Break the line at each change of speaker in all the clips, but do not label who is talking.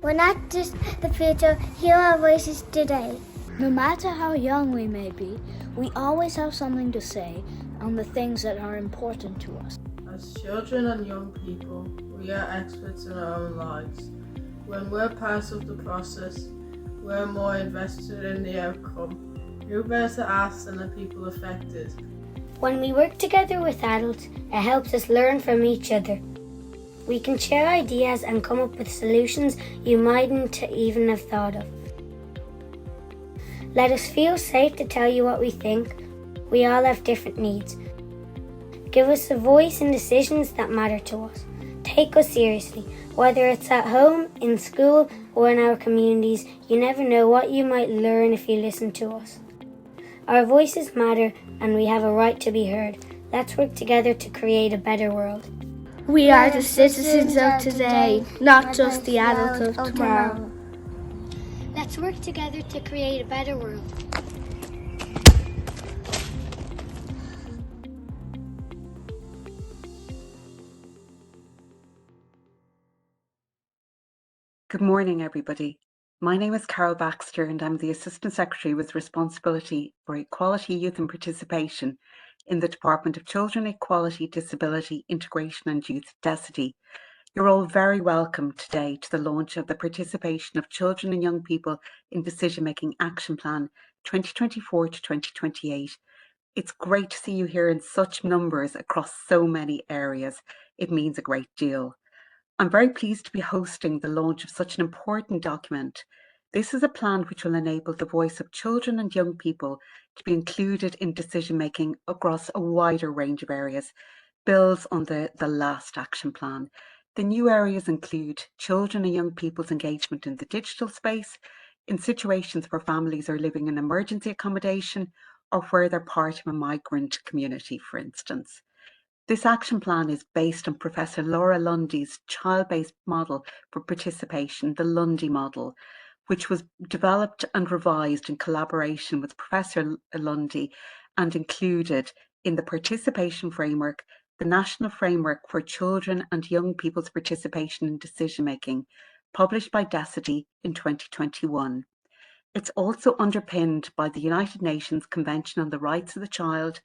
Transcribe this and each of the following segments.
We're not just the future, hear our voices today.
No matter how young we may be, we always have something to say on the things that are important to us.
As children and young people, we are experts in our own lives. When we're part of the process, we're more invested in the outcome. Who better to ask than the people affected?
When we work together with adults, it helps us learn from each other. We can share ideas and come up with solutions you mightn't even have thought of. Let us feel safe to tell you what we think. We all have different needs. Give us a voice in decisions that matter to us. Take us seriously, whether it's at home, in school, or in our communities. You never know what you might learn if you listen to us. Our voices matter and we have a right to be heard. Let's work together to create a better world.
We are the citizens of today, not just the adults of tomorrow.
Let's work together to create a better world.
Good morning, everybody. My name is Carol Baxter and I'm the Assistant Secretary with responsibility for Equality, Youth and Participation in the Department of Children, Equality, Disability, Integration and Youth, DECID. You're all very welcome today to the launch of the Participation of Children and Young People in Decision-Making Action Plan 2024 to 2028. It's great to see you here in such numbers across so many areas. It means a great deal. I'm very pleased to be hosting the launch of such an important document. This is a plan which will enable the voice of children and young people to be included in decision-making across a wider range of areas, builds on the last action plan. The new areas include children and young people's engagement in the digital space, in situations where families are living in emergency accommodation or where they're part of a migrant community, for instance. This action plan is based on Professor Laura Lundy's child-based model for participation, the Lundy model, which was developed and revised in collaboration with Professor Lundy and included in the Participation Framework, the National Framework for Children and Young People's Participation in Decision-Making, published by DECID in 2021. It's also underpinned by the United Nations Convention on the Rights of the Child,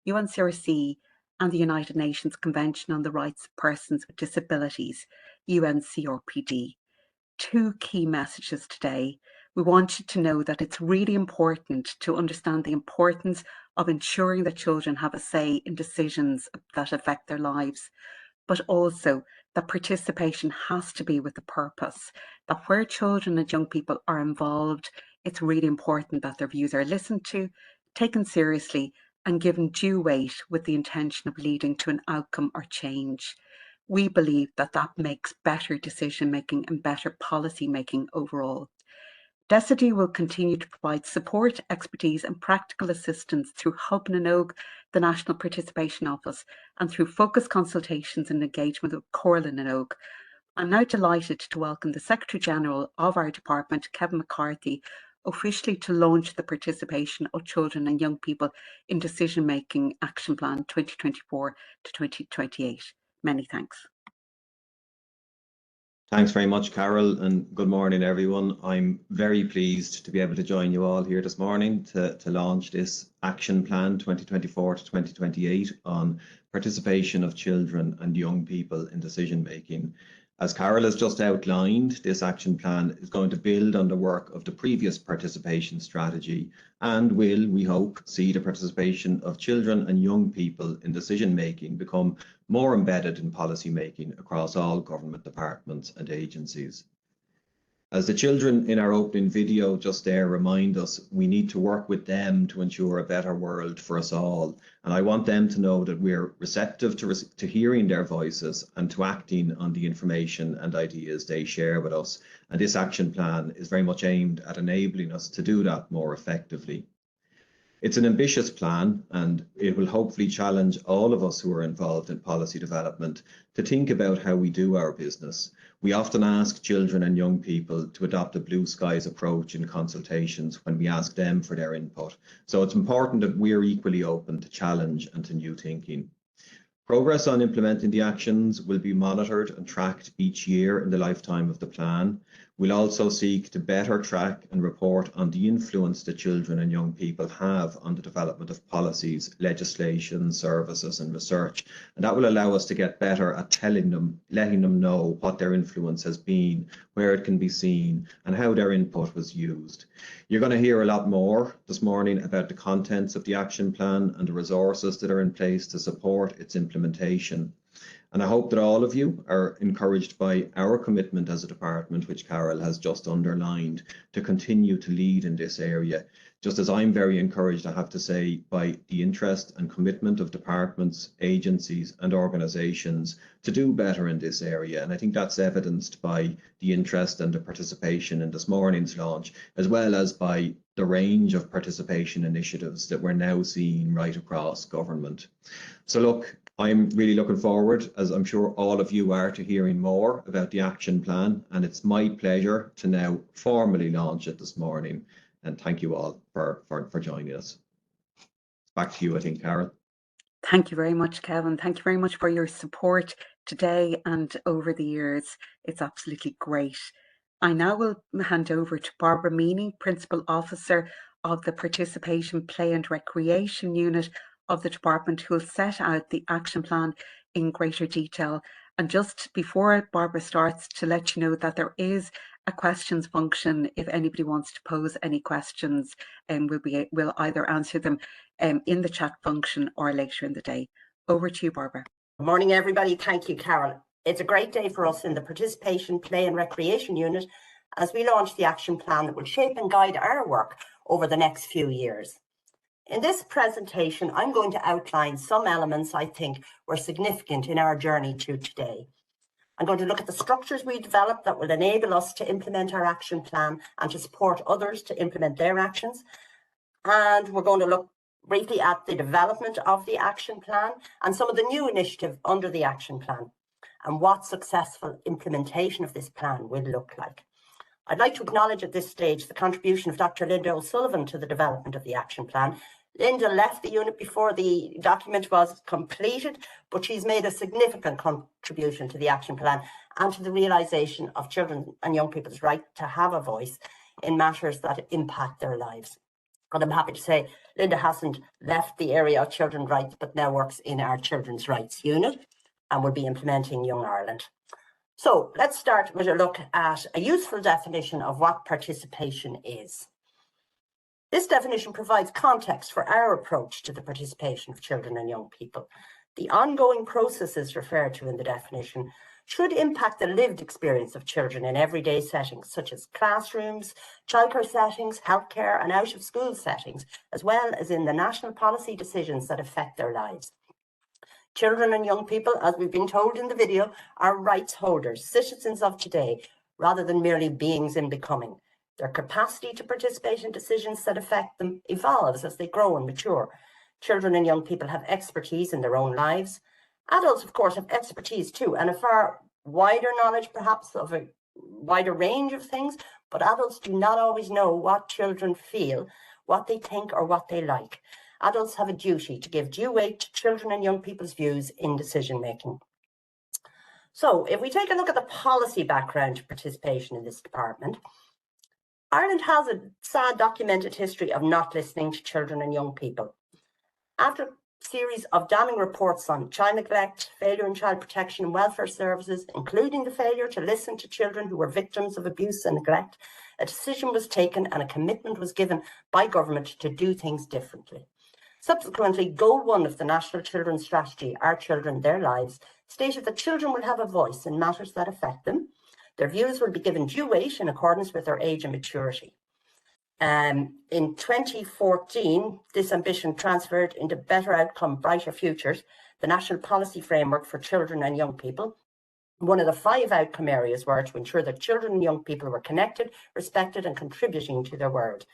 UNCRC, and the United Nations Convention on the Rights of Persons with Disabilities, UNCRPD. Two key messages today. We want you to know that it's really important to understand the importance of ensuring that children have a say in decisions that affect their lives, but also that participation has to be with a purpose, that where children and young people are involved, it's really important that their views are listened to, taken seriously, and given due weight with the intention of leading to an outcome or change. We believe that that makes better decision making and better policy making overall. DECID will continue to provide support, expertise and practical assistance through Hub na nÓg, the National Participation Office, and through focused consultations and engagement with Comhairle na nÓg. I'm now delighted to welcome the Secretary General of our department, Kevin McCarthy, officially to launch the Participation of Children and Young People in Decision-Making Action Plan 2024 to 2028. Many thanks.
Thanks very much, Carol, and good morning, everyone. I'm very pleased to be able to join you all here this morning to launch this Action Plan 2024 to 2028 on participation of children and young people in decision-making. As Carol has just outlined, this action plan is going to build on the work of the previous participation strategy and will, we hope, see the participation of children and young people in decision making become more embedded in policy making across all government departments and agencies. As the children in our opening video just there remind us, we need to work with them to ensure a better world for us all. And I want them to know that we're receptive to hearing their voices and to acting on the information and ideas they share with us. And this action plan is very much aimed at enabling us to do that more effectively. It's an ambitious plan, and it will hopefully challenge all of us who are involved in policy development to think about how we do our business. We often ask children and young people to adopt a blue skies approach in consultations when we ask them for their input. So it's important that we're equally open to challenge and to new thinking. Progress on implementing the actions will be monitored and tracked each year in the lifetime of the plan. We'll also seek to better track and report on the influence that children and young people have on the development of policies, legislation, services and research. And that will allow us to get better at letting them know what their influence has been, where it can be seen and how their input was used. You're going to hear a lot more this morning about the contents of the action plan and the resources that are in place to support its implementation. And I hope that all of you are encouraged by our commitment as a department, which Carol has just underlined, to continue to lead in this area. Just as I'm very encouraged, I have to say, by the interest and commitment of departments, agencies and organisations to do better in this area. And I think that's evidenced by the interest and the participation in this morning's launch, as well as by the range of participation initiatives that we're now seeing right across government. So look, I'm really looking forward, as I'm sure all of you are, to hearing more about the action plan, and it's my pleasure to now formally launch it this morning. And thank you all for joining us. Back to you, I think, Carol.
Thank you very much, Kevin. Thank you very much for your support today and over the years. It's absolutely great. I now will hand over to Barbara Meany, Principal Officer of the Participation, Play and Recreation Unit of the department, who will set out the action plan in greater detail. And just before Barbara starts, to let you know that there is a questions function if anybody wants to pose any questions, and we'll either answer them in the chat function or later in the day. Over to you, Barbara.
Good morning, everybody. Thank you, Carol. It's a great day for us in the Participation, Play and Recreation Unit as we launch the action plan that will shape and guide our work over the next few years. In this presentation, I'm going to outline some elements I think were significant in our journey to today. I'm going to look at the structures we developed that will enable us to implement our action plan and to support others to implement their actions. And we're going to look briefly at the development of the action plan and some of the new initiatives under the action plan and what successful implementation of this plan will look like. I'd like to acknowledge at this stage the contribution of Dr. Linda O'Sullivan to the development of the action plan. Linda left the unit before the document was completed, but she's made a significant contribution to the action plan and to the realisation of children and young people's right to have a voice in matters that impact their lives. And I'm happy to say Linda hasn't left the area of children's rights, but now works in our Children's Rights Unit and will be implementing Young Ireland. So let's start with a look at a useful definition of what participation is. This definition provides context for our approach to the participation of children and young people. The ongoing processes referred to in the definition should impact the lived experience of children in everyday settings, such as classrooms, childcare settings, healthcare and out-of-school settings, as well as in the national policy decisions that affect their lives. Children and young people, as we've been told in the video, are rights holders, citizens of today, rather than merely beings in becoming. Their capacity to participate in decisions that affect them evolves as they grow and mature. Children and young people have expertise in their own lives. Adults, of course, have expertise too, and a far wider knowledge, perhaps, of a wider range of things, but adults do not always know what children feel, what they think, or what they like. Adults have a duty to give due weight to children and young people's views in decision-making. So, if we take a look at the policy background to participation in this department, Ireland has a sad documented history of not listening to children and young people. After a series of damning reports on child neglect, failure in child protection and welfare services, including the failure to listen to children who were victims of abuse and neglect, a decision was taken and a commitment was given by government to do things differently. Subsequently, Goal 1 of the National Children's Strategy, Our Children, Their Lives, stated that children will have a voice in matters that affect them. Their views will be given due weight in accordance with their age and maturity. In 2014, this ambition transferred into Better Outcome, Brighter Futures, the National Policy Framework for Children and Young People. One of the 5 outcome areas were to ensure that children and young people were connected, respected and contributing to their world.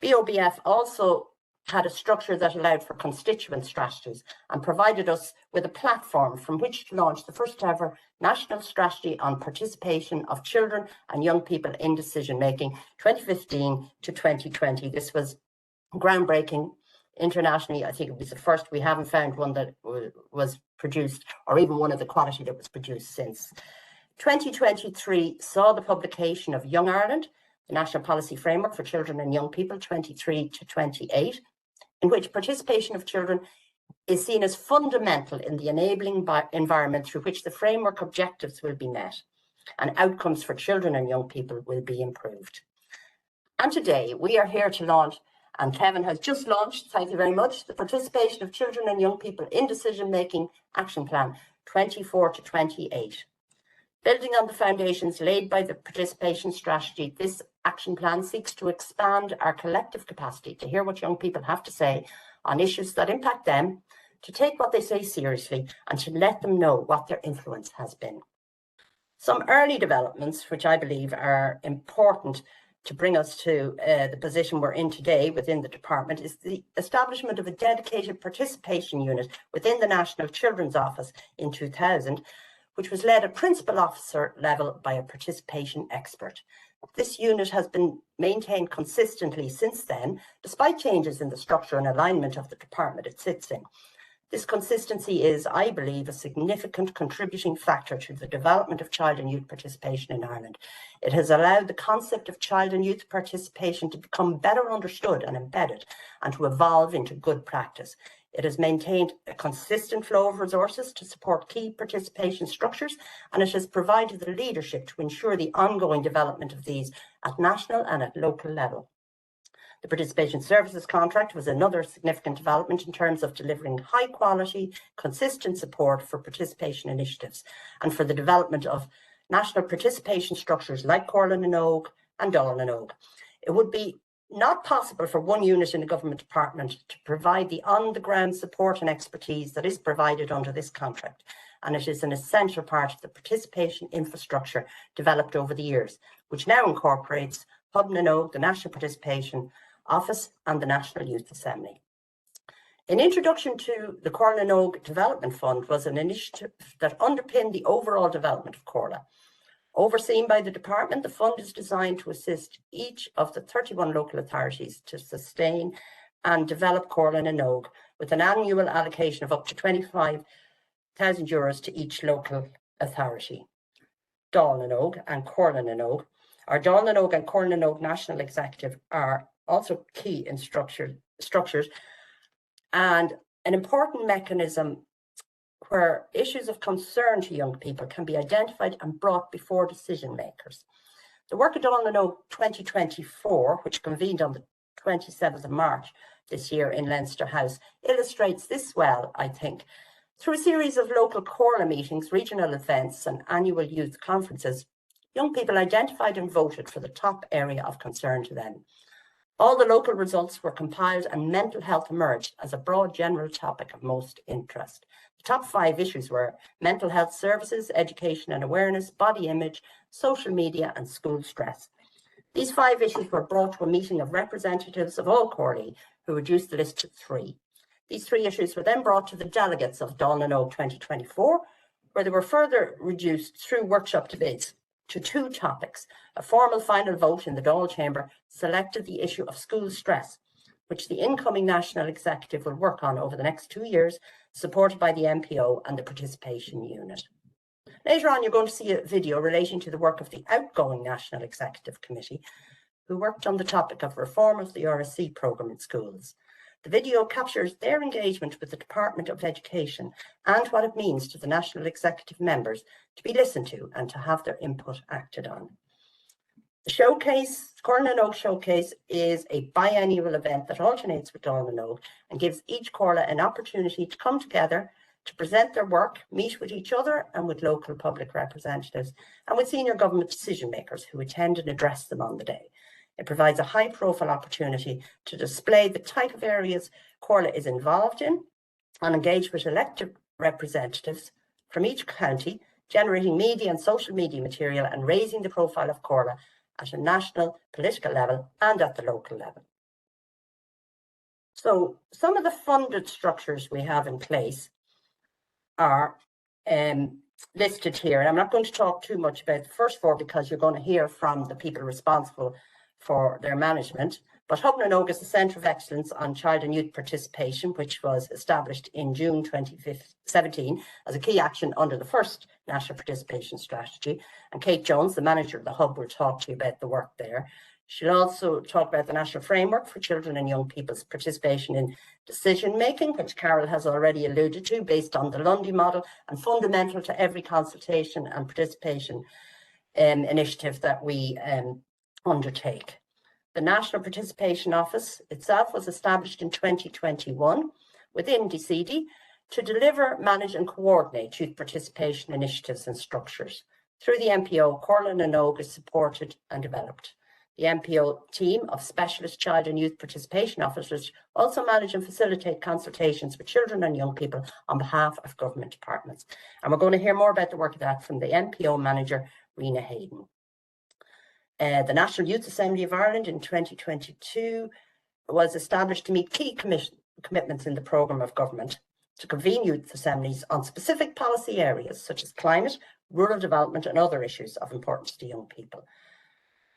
BOBF also had a structure that allowed for constituent strategies and provided us with a platform from which to launch the first ever national strategy on participation of children and young people in decision making, 2015 to 2020. This was groundbreaking internationally. I think it was the first. We haven't found one that was produced, or even one of the quality that was produced since. 2023 saw the publication of Young Ireland, the National Policy Framework for Children and Young People 23 to 28, in which participation of children is seen as fundamental in the enabling environment through which the framework objectives will be met and outcomes for children and young people will be improved. And today we are here to launch, and Kevin has just launched, thank you very much, the Participation of Children and Young People in Decision-Making Action Plan 24 to 28. Building on the foundations laid by the participation strategy, this action plan seeks to expand our collective capacity to hear what young people have to say on issues that impact them, to take what they say seriously, and to let them know what their influence has been. Some early developments, which I believe are important to bring us to the position we're in today within the department, is the establishment of a dedicated participation unit within the National Children's Office in 2000, which was led at principal officer level by a participation expert. This unit has been maintained consistently since then, despite changes in the structure and alignment of the department it sits in. This consistency is, I believe, a significant contributing factor to the development of child and youth participation in Ireland. It has allowed the concept of child and youth participation to become better understood and embedded, and to evolve into good practice. It has maintained a consistent flow of resources to support key participation structures, and it has provided the leadership to ensure the ongoing development of these at national and at local level. The Participation Services Contract was another significant development in terms of delivering high quality, consistent support for participation initiatives and for the development of national participation structures like Corlin and Og and Dáil and Og. It would be not possible for one unit in a government department to provide the on-the-ground support and expertise that is provided under this contract, and it is an essential part of the participation infrastructure developed over the years, which now incorporates Hub na Og, the National Participation Office, and the National Youth Assembly. An introduction to the Corlin and Og Development Fund was an initiative that underpinned the overall development of Corla. Overseen by the department, the fund is designed to assist each of the 31 local authorities to sustain and develop Corlin and Og, with an annual allocation of up to €25,000 to each local authority. Dáil and Og and Corlin and Og. Our Dáil and Og and Corlin and Og National Executive are also key in structures and an important mechanism where issues of concern to young people can be identified and brought before decision makers. The work of Dáil and Og 2024, which convened on the 27th of March this year in Leinster House, illustrates this well, I think. Through a series of local Corla meetings, regional events and annual youth conferences, young people identified and voted for the top area of concern to them. All the local results were compiled and mental health emerged as a broad general topic of most interest. The top 5 issues were mental health services, education and awareness, body image, social media and school stress. These 5 issues were brought to a meeting of representatives of all Corley, who reduced the list to 3. These 3 issues were then brought to the delegates of Dáil and Og 2024, where they were further reduced through workshop debates to 2 topics. A formal final vote in the Dáil Chamber selected the issue of school stress, which the incoming National Executive will work on over the next 2 years, supported by the MPO and the Participation Unit. Later on, you're going to see a video relating to the work of the outgoing National Executive Committee, who worked on the topic of reform of the RSC programme in schools. The video captures their engagement with the Department of Education and what it means to the National Executive members to be listened to and to have their input acted on. The showcase, Corlin and Og Showcase, is a biannual event that alternates with Dáil and Og and gives each Corla an opportunity to come together to present their work, meet with each other and with local public representatives and with senior government decision makers who attend and address them on the day. It provides a high-profile opportunity to display the type of areas Corla is involved in and engage with elected representatives from each county, generating media and social media material and raising the profile of Corla at a national political level and at the local level. So some of the funded structures we have in place are listed here, and I'm not going to talk too much about the first 4 because you're going to hear from the people responsible for their management, But Hub na Nóg is the Centre of Excellence on Child and Youth Participation, which was established in June 2017 as a key action under the first National Participation Strategy. And Kate Jones, the manager of the Hub, will talk to you about the work there. She'll also talk about the National Framework for Children and Young People's Participation in Decision Making, which Carol has already alluded to, based on the Lundy model and fundamental to every consultation and participation initiative that we undertake. The National Participation Office itself was established in 2021 within DCD to deliver, manage and coordinate youth participation initiatives and structures. Through the MPO, Comhairle na Nóg is supported and developed. The MPO team of specialist child and youth participation officers also manage and facilitate consultations with children and young people on behalf of government departments. And we're going to hear more about the work of that from the MPO manager, Rena Hayden. The National Youth Assembly of Ireland in 2022 was established to meet key commitments in the programme of government to convene youth assemblies on specific policy areas such as climate, rural development and other issues of importance to young people.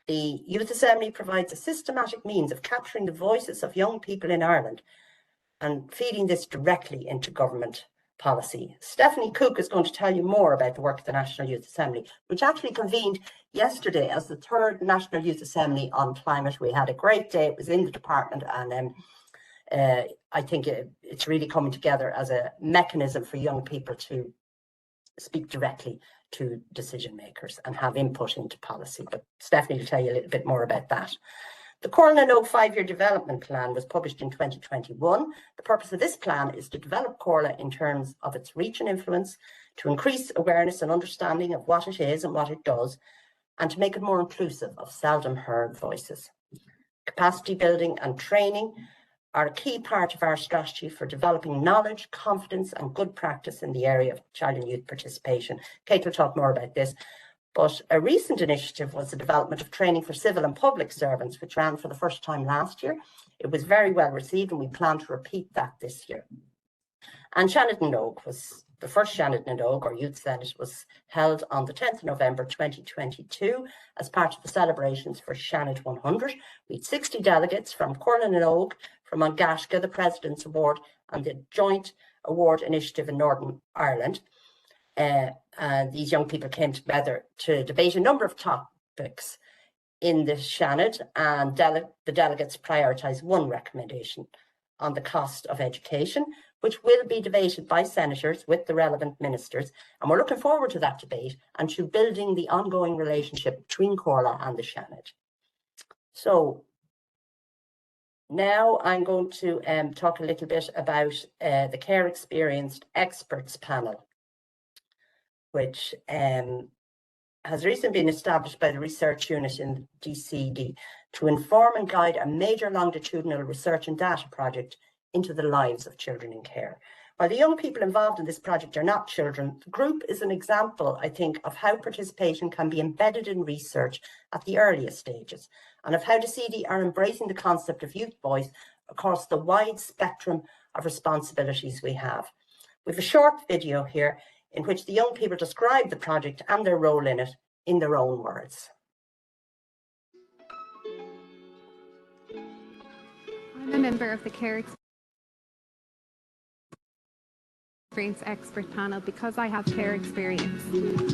The Youth Assembly provides a systematic means of capturing the voices of young people in Ireland and feeding this directly into government policy. Stephanie Cook is going to tell you more about the work of the National Youth Assembly, which actually convened yesterday as the third National Youth Assembly on climate. We had a great day. It was in the department, and I think it's really coming together as a mechanism for young people to speak directly to decision makers and have input into policy. But Stephanie will tell you a little bit more about that. The Comhairle na Nóg 5-year development plan was published in 2021. The purpose of this plan is to develop Comhairle in terms of its reach and influence, to increase awareness and understanding of what it is and what it does, and to make it more inclusive of seldom heard voices. Capacity building and training are a key part of our strategy for developing knowledge, confidence and good practice in the area of child and youth participation. Kate will talk more about this. But a recent initiative was the development of training for civil and public servants, which ran for the first time last year. It was very well received and we plan to repeat that this year. And Seanad na Nóg was the first Seanad na Nóg, or Youth Senate, was held on the 10th of November 2022 as part of the celebrations for Seanad 100. We had 60 delegates from Comhairle na Nóg, from An Gaisce, the President's Award and the Joint Award Initiative in Northern Ireland. These young people came together to debate a number of topics in the Seanad, and the delegates prioritised one recommendation on the cost of education, which will be debated by senators with the relevant ministers. And we're looking forward to that debate and to building the ongoing relationship between Comhairle and the Seanad. So now I'm going to talk a little bit about the Care Experienced Experts Panel, which has recently been established by the research unit in DCD to inform and guide a major longitudinal research and data project into the lives of children in care. While the young people involved in this project are not children, the group is an example, I think, of how participation can be embedded in research at the earliest stages, and of how DCD are embracing the concept of youth voice across the wide spectrum of responsibilities we have. We have a short video here in which the young people describe the project and their role in it in their own words.
I'm a member of the Care Experience Expert Panel because I have care experience.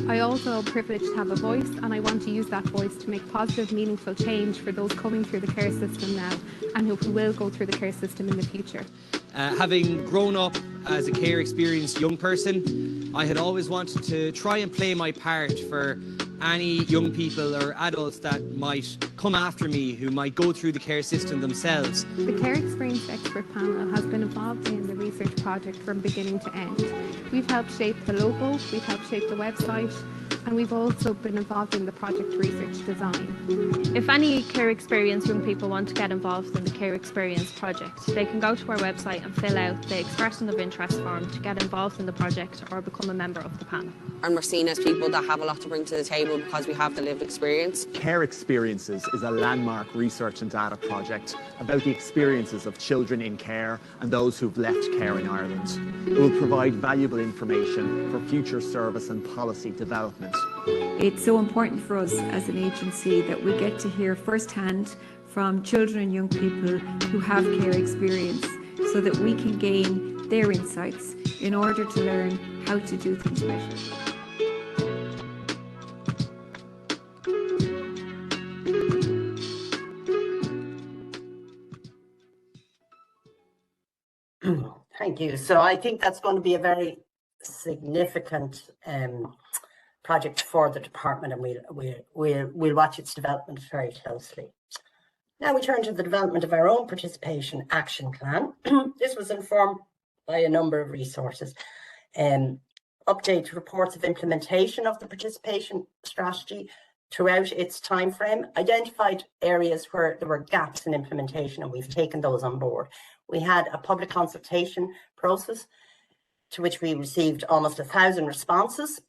I also am privileged to have a voice, and I want to use that voice to make positive, meaningful change for those coming through the care system now and who will go through the care system in the future.
Having grown up as a care experienced young person, I had always wanted to try and play my part for any young people or adults that might come after me who might go through the care system themselves.
The Care Experience Expert Panel has been involved in the research project from beginning to end. We've helped shape the logo, we've helped shape the website, and we've also been involved in the project research design.
If any care experience young people want to get involved in the Care Experience project, they can go to our website and fill out the expression of interest form to get involved in the project or become a member of the panel.
And we're seen as people that have a lot to bring to the table because we have the lived experience.
Care Experiences is a landmark research and data project about the experiences of children in care and those who've left care in Ireland. It will provide valuable information for future service and policy development.
It's so important for us as an agency that we get to hear firsthand from children and young people who have care experience so that we can gain their insights in order to learn how to do things better.
Thank you. So I think that's going to be a very significant project for the department, and we'll watch its development very closely. Now we turn to the development of our own participation action plan. This was informed by a number of resources. Update reports of implementation of the participation strategy throughout its time frame, identified areas where there were gaps in implementation, and we've taken those on board. We had a public consultation process to which we received almost 1,000 responses,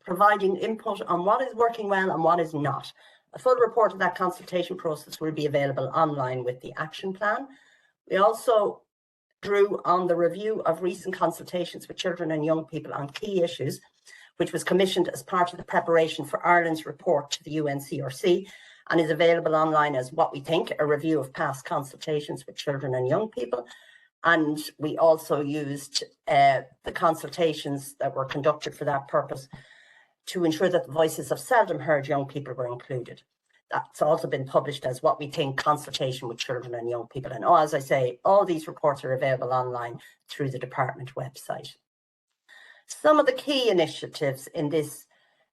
providing input on what is working well and what is not. A full report of that consultation process will be available online with the action plan. We also drew on the review of recent consultations with children and young people on key issues, which was commissioned as part of the preparation for Ireland's report to the UNCRC, and is available online as What We Think, a review of past consultations with children and young people. And we also used the consultations that were conducted for that purpose to ensure that the voices of seldom heard young people were included. That's also been published as What We Think, Consultation with Children and Young People. And as I say, all these reports are available online through the department website. Some of the key initiatives in this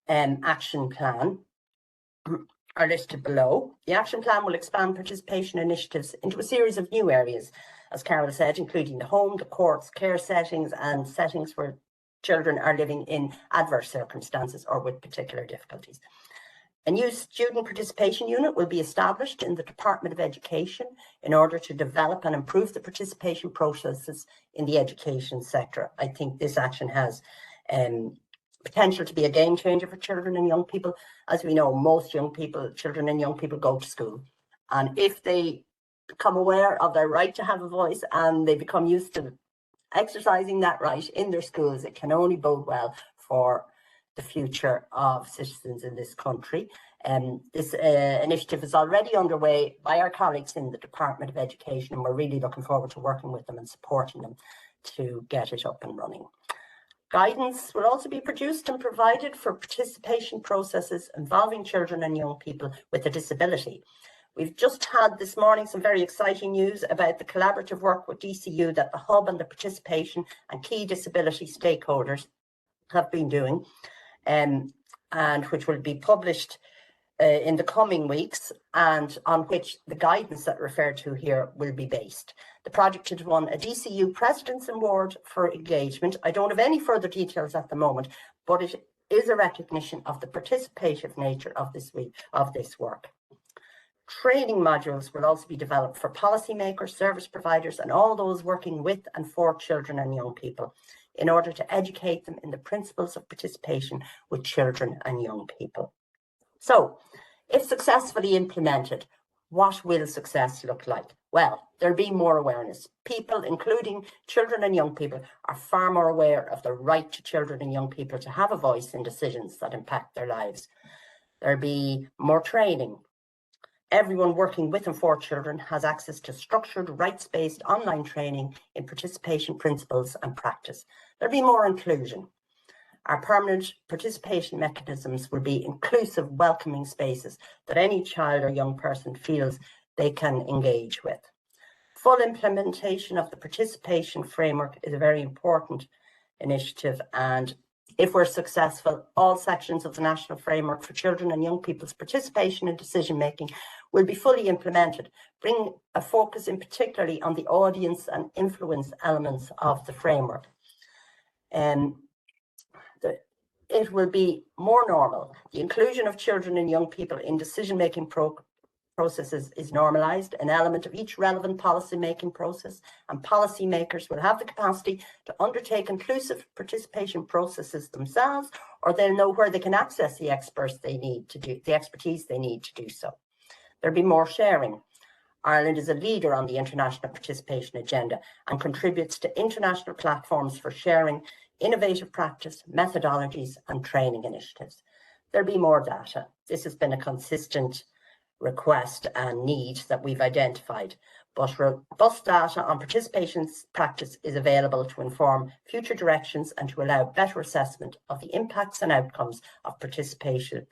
action plan are listed below. The action plan will expand participation initiatives into a series of new areas, as Carol said, including the home, the courts, care settings, and settings where children are living in adverse circumstances or with particular difficulties. A new student participation unit will be established in the Department of Education in order to develop and improve the participation processes in the education sector. I think this action has potential to be a game changer for children and young people. As we know, most young people, children and young people, go to school. And if they become aware of their right to have a voice and they become used to exercising that right in their schools, it can only bode well for the future of citizens in this country. This initiative is already underway by our colleagues in the Department of Education, and we're really looking forward to working with them and supporting them to get it up and running. Guidance will also be produced and provided for participation processes involving children and young people with a disability. We've just had this morning some very exciting news about the collaborative work with DCU that the Hub and the participation and key disability stakeholders have been doing, and which will be published in the coming weeks, and on which the guidance that referred to here will be based. The project has won a DCU President's Award for engagement. I don't have any further details at the moment, but it is a recognition of the participative nature of this work. Training modules will also be developed for policymakers, service providers, and all those working with and for children and young people in order to educate them in the principles of participation with children and young people. So, if successfully implemented, what will success look like? Well, there'll be more awareness. People, including children and young people, are far more aware of the right to children and young people to have a voice in decisions that impact their lives. There'll be more training. Everyone working with and for children has access to structured, rights-based online training in participation principles and practice. There'll be more inclusion. Our permanent participation mechanisms will be inclusive, welcoming spaces that any child or young person feels they can engage with. Full implementation of the participation framework is a very important initiative, and if we're successful, all sections of the National Framework for Children and Young People's Participation in Decision-Making will be fully implemented, bringing a focus in particularly on the audience and influence elements of the framework. It will be more normal. The inclusion of children and young people in decision-making processes is normalised, an element of each relevant policy-making process, and policymakers will have the capacity to undertake inclusive participation processes themselves, or they'll know where they can access the expertise they need to do so. There'll be more sharing. Ireland is a leader on the international participation agenda and contributes to international platforms for sharing innovative practice, methodologies, and training initiatives. There'll be more data. This has been a consistent request and need that we've identified. But robust data on participation practice is available to inform future directions and to allow better assessment of the impacts and outcomes of participative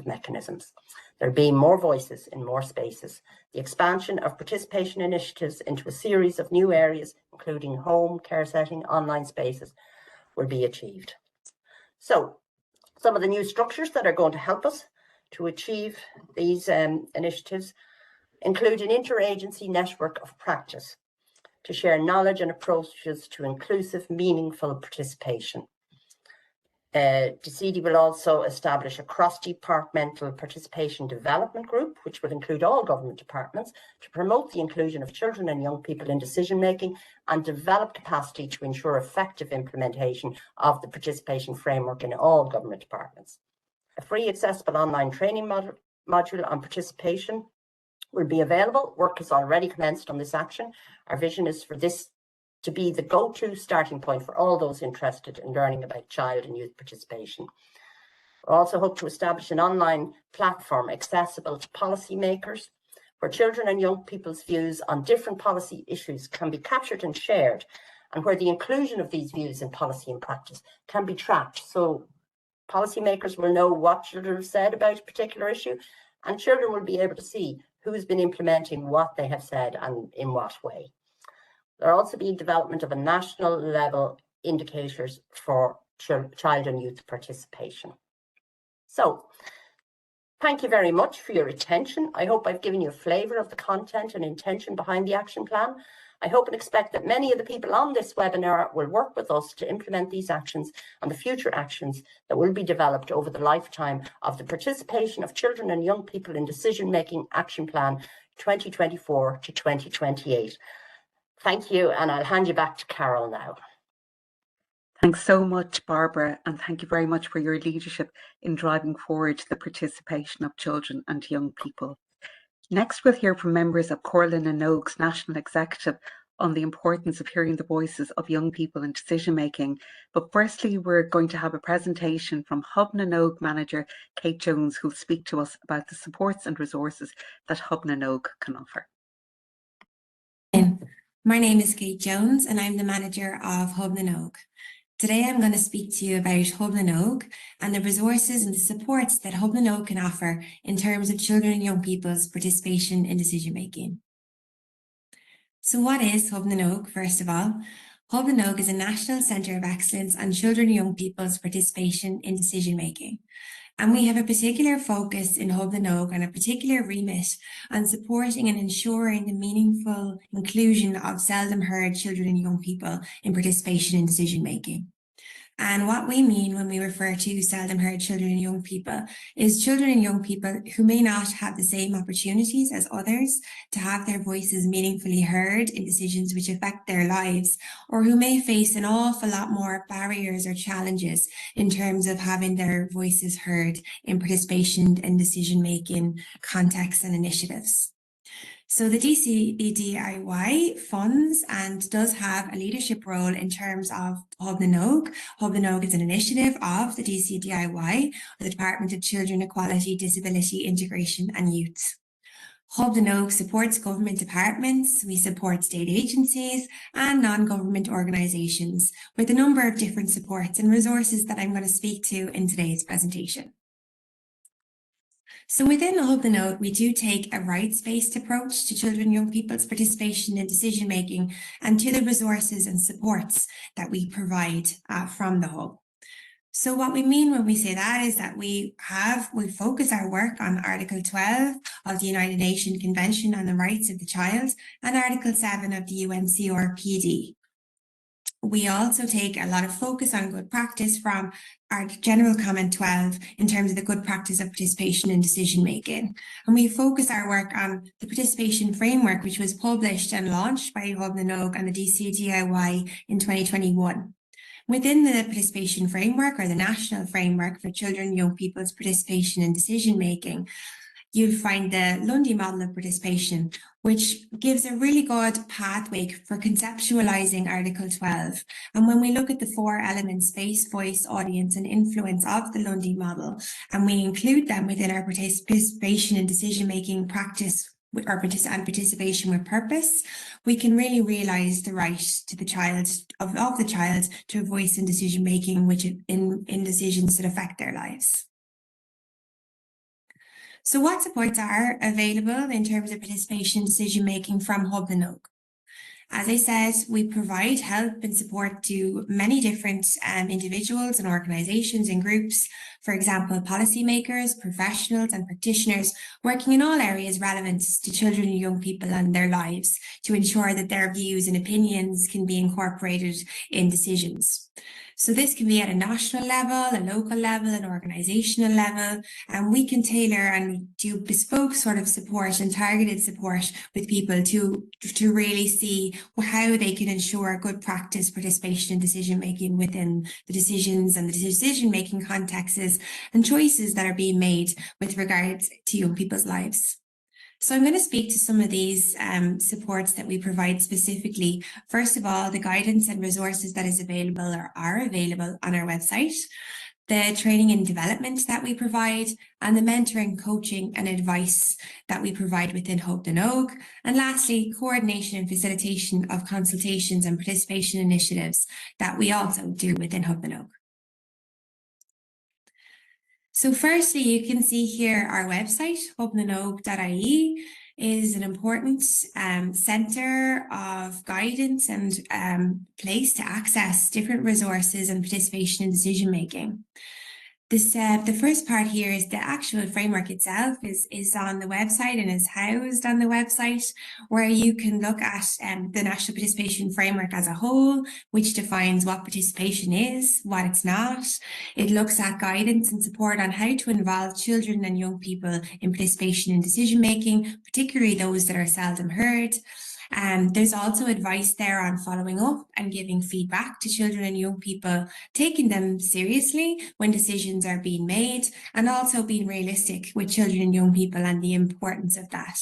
mechanisms. There will be more voices in more spaces. The expansion of participation initiatives into a series of new areas, including home, care setting, online spaces, will be achieved. So, some of the new structures that are going to help us to achieve these initiatives include an interagency network of practice to share knowledge and approaches to inclusive, meaningful participation. DCD will also establish a cross-departmental participation development group, which will include all government departments, to promote the inclusion of children and young people in decision-making and develop capacity to ensure effective implementation of the participation framework in all government departments. A free accessible online training module on participation will be available. Work has already commenced on this action. Our vision is for this to be the go-to starting point for all those interested in learning about child and youth participation. We also hope to establish an online platform accessible to policymakers, where children and young people's views on different policy issues can be captured and shared, and where the inclusion of these views in policy and practice can be tracked. So policymakers will know what children have said about a particular issue, and children will be able to see who's been implementing what they have said and in what way. There will also be development of a national level indicators for child and youth participation. So, thank you very much for your attention. I hope I've given you a flavour of the content and intention behind the action plan. I hope and expect that many of the people on this webinar will work with us to implement these actions and the future actions that will be developed over the lifetime of the Participation of Children and Young People in Decision-Making Action Plan 2024 to 2028. Thank you, and I'll hand you back to Carol now.
Thanks so much, Barbara, and thank you very much for your leadership in driving forward the participation of children and young people. Next, we'll hear from members of Comhairle na nÓg's National Executive on the importance of hearing the voices of young people in decision-making. But firstly, we're going to have a presentation from Hub na nÓg manager Kate Jones, who'll speak to us about the supports and resources that Hub na nÓg can offer.
My name is Kate Jones and I'm the manager of Hub na nÓg. Today I'm going to speak to you about Hub na nÓg and the resources and the supports that Hub na nÓg can offer in terms of children and young people's participation in decision making. So what is Hub na nÓg, first of all? Hub na nÓg is a national centre of excellence on children and young people's participation in decision making. And we have a particular focus in Hub na nÓg and a particular remit on supporting and ensuring the meaningful inclusion of seldom heard children and young people in participation in decision making. And what we mean when we refer to seldom heard children and young people is children and young people who may not have the same opportunities as others to have their voices meaningfully heard in decisions which affect their lives, or who may face an awful lot more barriers or challenges in terms of having their voices heard in participation in decision-making contexts and initiatives. So the DCDIY funds and does have a leadership role in terms of Hub na nÓg. Hub na nÓg is an initiative of the DCDIY, the Department of Children, Equality, Disability, Integration and Youth. Hub na nÓg supports government departments, we support state agencies and non-government organisations with a number of different supports and resources that I'm going to speak to in today's presentation. So within Hub na nÓg, we do take a rights-based approach to children and young people's participation in decision-making and to the resources and supports that we provide from the Hub. So what we mean when we say that is that we focus our work on Article 12 of the United Nations Convention on the Rights of the Child and Article 7 of the UNCRPD. We also take a lot of focus on good practice from our General Comment 12 in terms of the good practice of participation in decision making. And we focus our work on the participation framework, which was published and launched by Hub na nÓg and the DCDIY in 2021. Within the participation framework, or the national framework for children and young people's participation in decision making, you'll find the Lundy model of participation, which gives a really good pathway for conceptualizing Article 12. And when we look at the 4 elements, space, voice, audience, and influence of the Lundy model, and we include them within our participation and decision-making practice and participation with purpose, we can really realise the right to the child, of the child, to a voice in decision-making, which in decisions that affect their lives. So what supports are available in terms of participation decision-making from Hub na nÓg? As I said, we provide help and support to many different individuals and organisations and groups, for example, policymakers, professionals and practitioners working in all areas relevant to children and young people and their lives to ensure that their views and opinions can be incorporated in decisions. So this can be at a national level, a local level, an organisational level, and we can tailor and do bespoke sort of support and targeted support with people to really see how they can ensure good practice participation in decision making within the decisions and the decision making contexts and choices that are being made with regards to young people's lives. So I'm going to speak to some of these supports that we provide specifically. First of all, the guidance and resources that is available or are available on our website, the training and development that we provide, and the mentoring, coaching and advice that we provide within Hub na nÓg. And lastly, coordination and facilitation of consultations and participation initiatives that we also do within Hub na nÓg. So firstly, you can see here our website, hubnanóg.ie, is an important centre of guidance and place to access different resources and participation in decision making. The first part here is the actual framework itself is on the website and is housed on the website, where you can look at the National Participation Framework as a whole, which defines what participation is, what it's not. It looks at guidance and support on how to involve children and young people in participation in decision making, particularly those that are seldom heard. There's also advice there on following up and giving feedback to children and young people, taking them seriously when decisions are being made, and also being realistic with children and young people and the importance of that.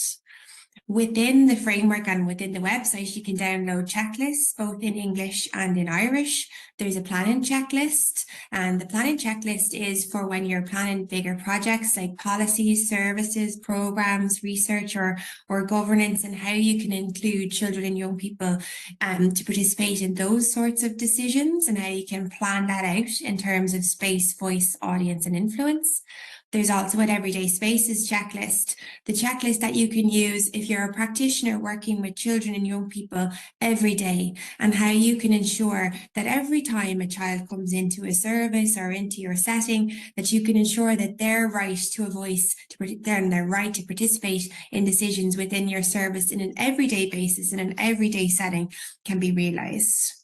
Within the framework and within the website, you can download checklists, both in English and in Irish. There's a planning checklist, and the planning checklist is for when you're planning bigger projects like policies, services, programs, research or governance, and how you can include children and young people to participate in those sorts of decisions, and how you can plan that out in terms of space, voice, audience and influence. There's also an Everyday Spaces checklist, the checklist that you can use if you're a practitioner working with children and young people every day, and how you can ensure that every time a child comes into a service or into your setting, that you can ensure that their right to a voice, their right to participate in decisions within your service in an everyday basis, in an everyday setting, can be realised.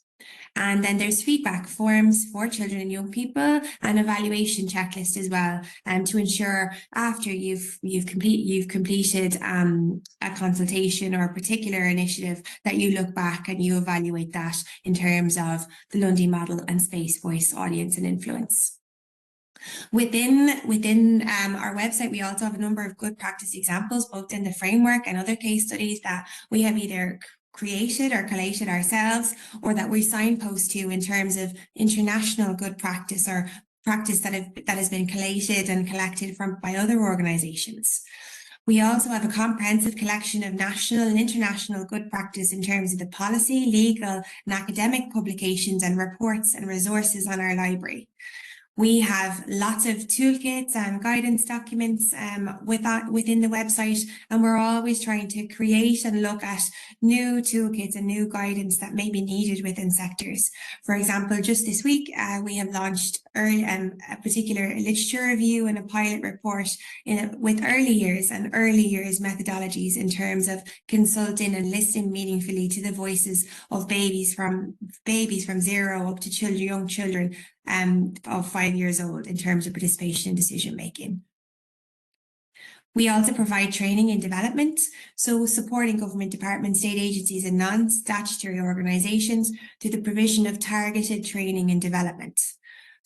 And then there's feedback forms for children and young people, and evaluation checklist as well, to ensure after you've completed a consultation or a particular initiative that you look back and you evaluate that in terms of the Lundy model and space, voice, audience and influence. Within our website, we also have a number of good practice examples, both in the framework and other case studies that we have either created or collated ourselves, or that we signpost to in terms of international good practice or practice that has been collated and collected by other organisations. We also have a comprehensive collection of national and international good practice in terms of the policy, legal and academic publications and reports and resources on our library. We have lots of toolkits and guidance documents within the website, and we're always trying to create and look at new toolkits and new guidance that may be needed within sectors. For example, just this week, we have launched a particular literature review and a pilot report with early years and early years methodologies in terms of consulting and listening meaningfully to the voices of babies from 0 up to young children of 5 years old in terms of participation in decision making. We also provide training and development, so supporting government departments, state agencies and non-statutory organisations through the provision of targeted training and development.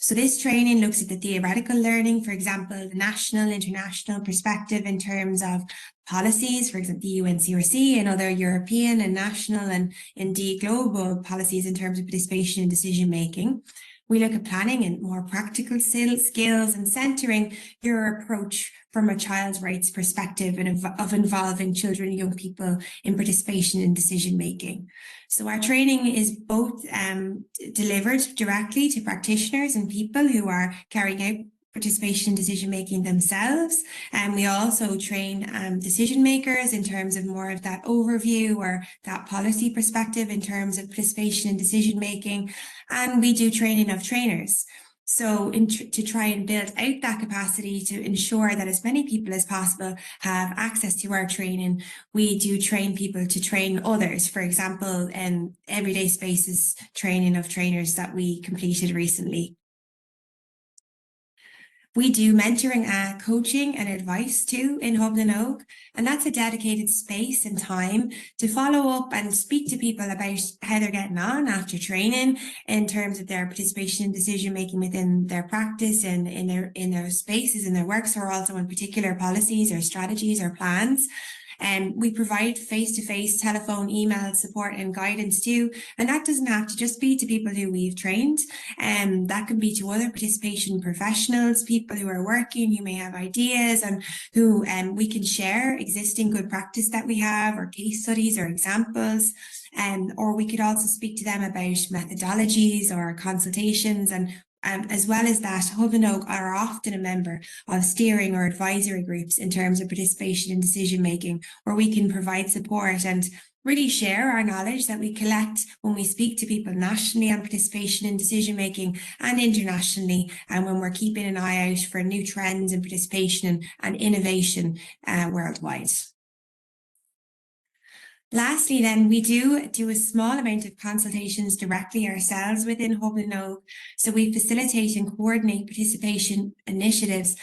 So this training looks at the theoretical learning, for example, the national, international perspective in terms of policies, for example, the UNCRC and other European and national and indeed global policies in terms of participation in decision making. We look at planning and more practical skills and centering your approach from a child's rights perspective and of involving children and young people in participation in decision making. So our training is both delivered directly to practitioners and people who are carrying out participation in decision making themselves. And we also train decision makers in terms of more of that overview or that policy perspective in terms of participation in decision making. And we do training of trainers. So to try and build out that capacity to ensure that as many people as possible have access to our training, we do train people to train others. For example, Everyday Spaces training of trainers that we completed recently. We do mentoring, coaching and advice too in Hub na nÓg, and that's a dedicated space and time to follow up and speak to people about how they're getting on after training in terms of their participation in decision making within their practice and in their spaces, in their works, or also in particular policies or strategies or plans. We provide face-to-face telephone, email support and guidance too. And that doesn't have to just be to people who we've trained. That can be to other participation professionals, people who are working, who may have ideas and who we can share existing good practice that we have or case studies or examples. Or we could also speak to them about methodologies or consultations. And as well as that, Hub na nÓg are often a member of steering or advisory groups in terms of participation in decision making, where we can provide support and really share our knowledge that we collect when we speak to people nationally on participation in decision making and internationally, and when we're keeping an eye out for new trends in participation and innovation worldwide. Lastly, then, we do a small amount of consultations directly ourselves within Hub na nÓg. So we facilitate and coordinate participation initiatives.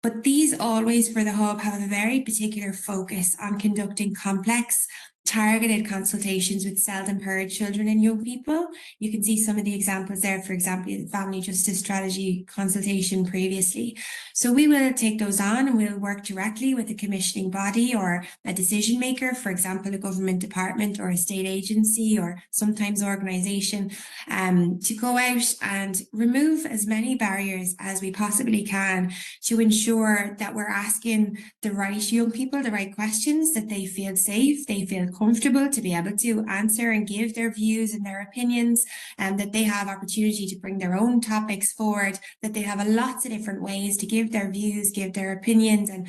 But these always for the Hub have a very particular focus on conducting complex, targeted consultations with seldom heard children and young people. You can see some of the examples there, for example, the Family Justice Strategy consultation previously. So we will take those on and we'll work directly with a commissioning body or a decision maker, for example, a government department or a state agency or sometimes organisation, to go out and remove as many barriers as we possibly can to ensure that we're asking the right young people the right questions, that they feel safe, they feel comfortable to be able to answer and give their views and their opinions, and that they have opportunity to bring their own topics forward, that they have lots of different ways to give their views, give their opinions and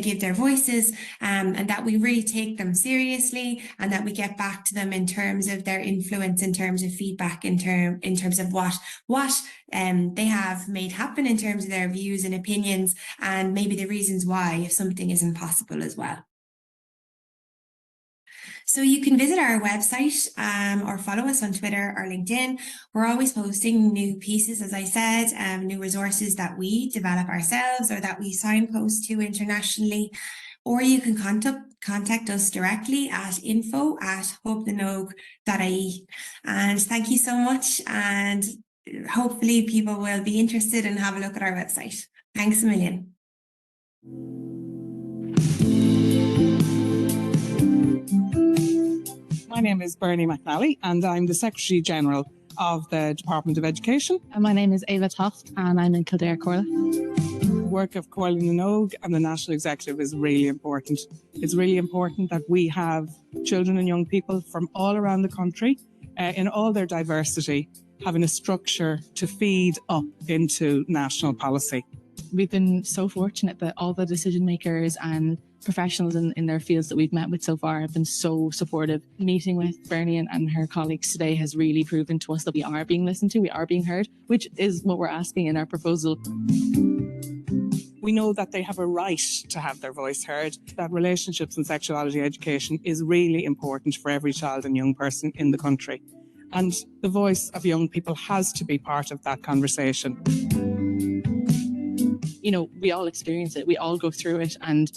give their voices, and that we really take them seriously and that we get back to them in terms of their influence, in terms of feedback, in terms of what they have made happen in terms of their views and opinions, and maybe the reasons why if something isn't possible as well. So you can visit our website or follow us on Twitter or LinkedIn. We're always posting new pieces, as I said, new resources that we develop ourselves or that we signpost to internationally. Or you can contact us directly at info@hubnanogue.ie. And thank you so much. And hopefully people will be interested and have a look at our website. Thanks a million.
My name is Bernie McNally and I'm the Secretary General of the Department of Education.
And my name is Ava Toft and I'm in Kildare, Corla.
The work of Comhairle na nÓg and the National Executive is really important. It's really important that we have children and young people from all around the country in all their diversity having a structure to feed up into national policy.
We've been so fortunate that all the decision makers and professionals in their fields that we've met with so far have been so supportive. Meeting with Bernie and her colleagues today has really proven to us that we are being listened to, we are being heard, which is what we're asking in our proposal.
We know that they have a right to have their voice heard, that relationships and sexuality education is really important for every child and young person in the country. And the voice of young people has to be part of that conversation.
You know, we all experience it, we all go through it, and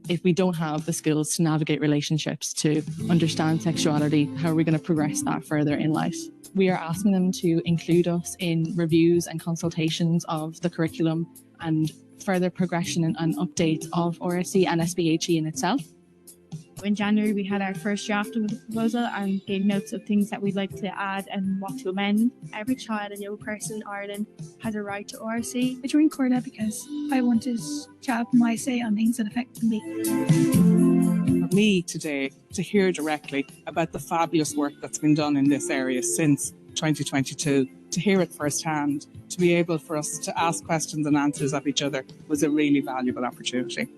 if we don't have the skills to navigate relationships, to understand sexuality, how are we going to progress that further in life? We are asking them to include us in reviews and consultations of the curriculum and further progression and updates of RSE and SPHE in itself.
In January, we had our first draft of the proposal and gave notes of things that we'd like to add and what to amend. Every child and young person in Ireland has a right to RSE. I joined Corla because I wanted to have my say on things that affect me.
For me today, to hear directly about the fabulous work that's been done in this area since 2022, to hear it firsthand, to be able for us to ask questions and answers of each other was a really valuable opportunity.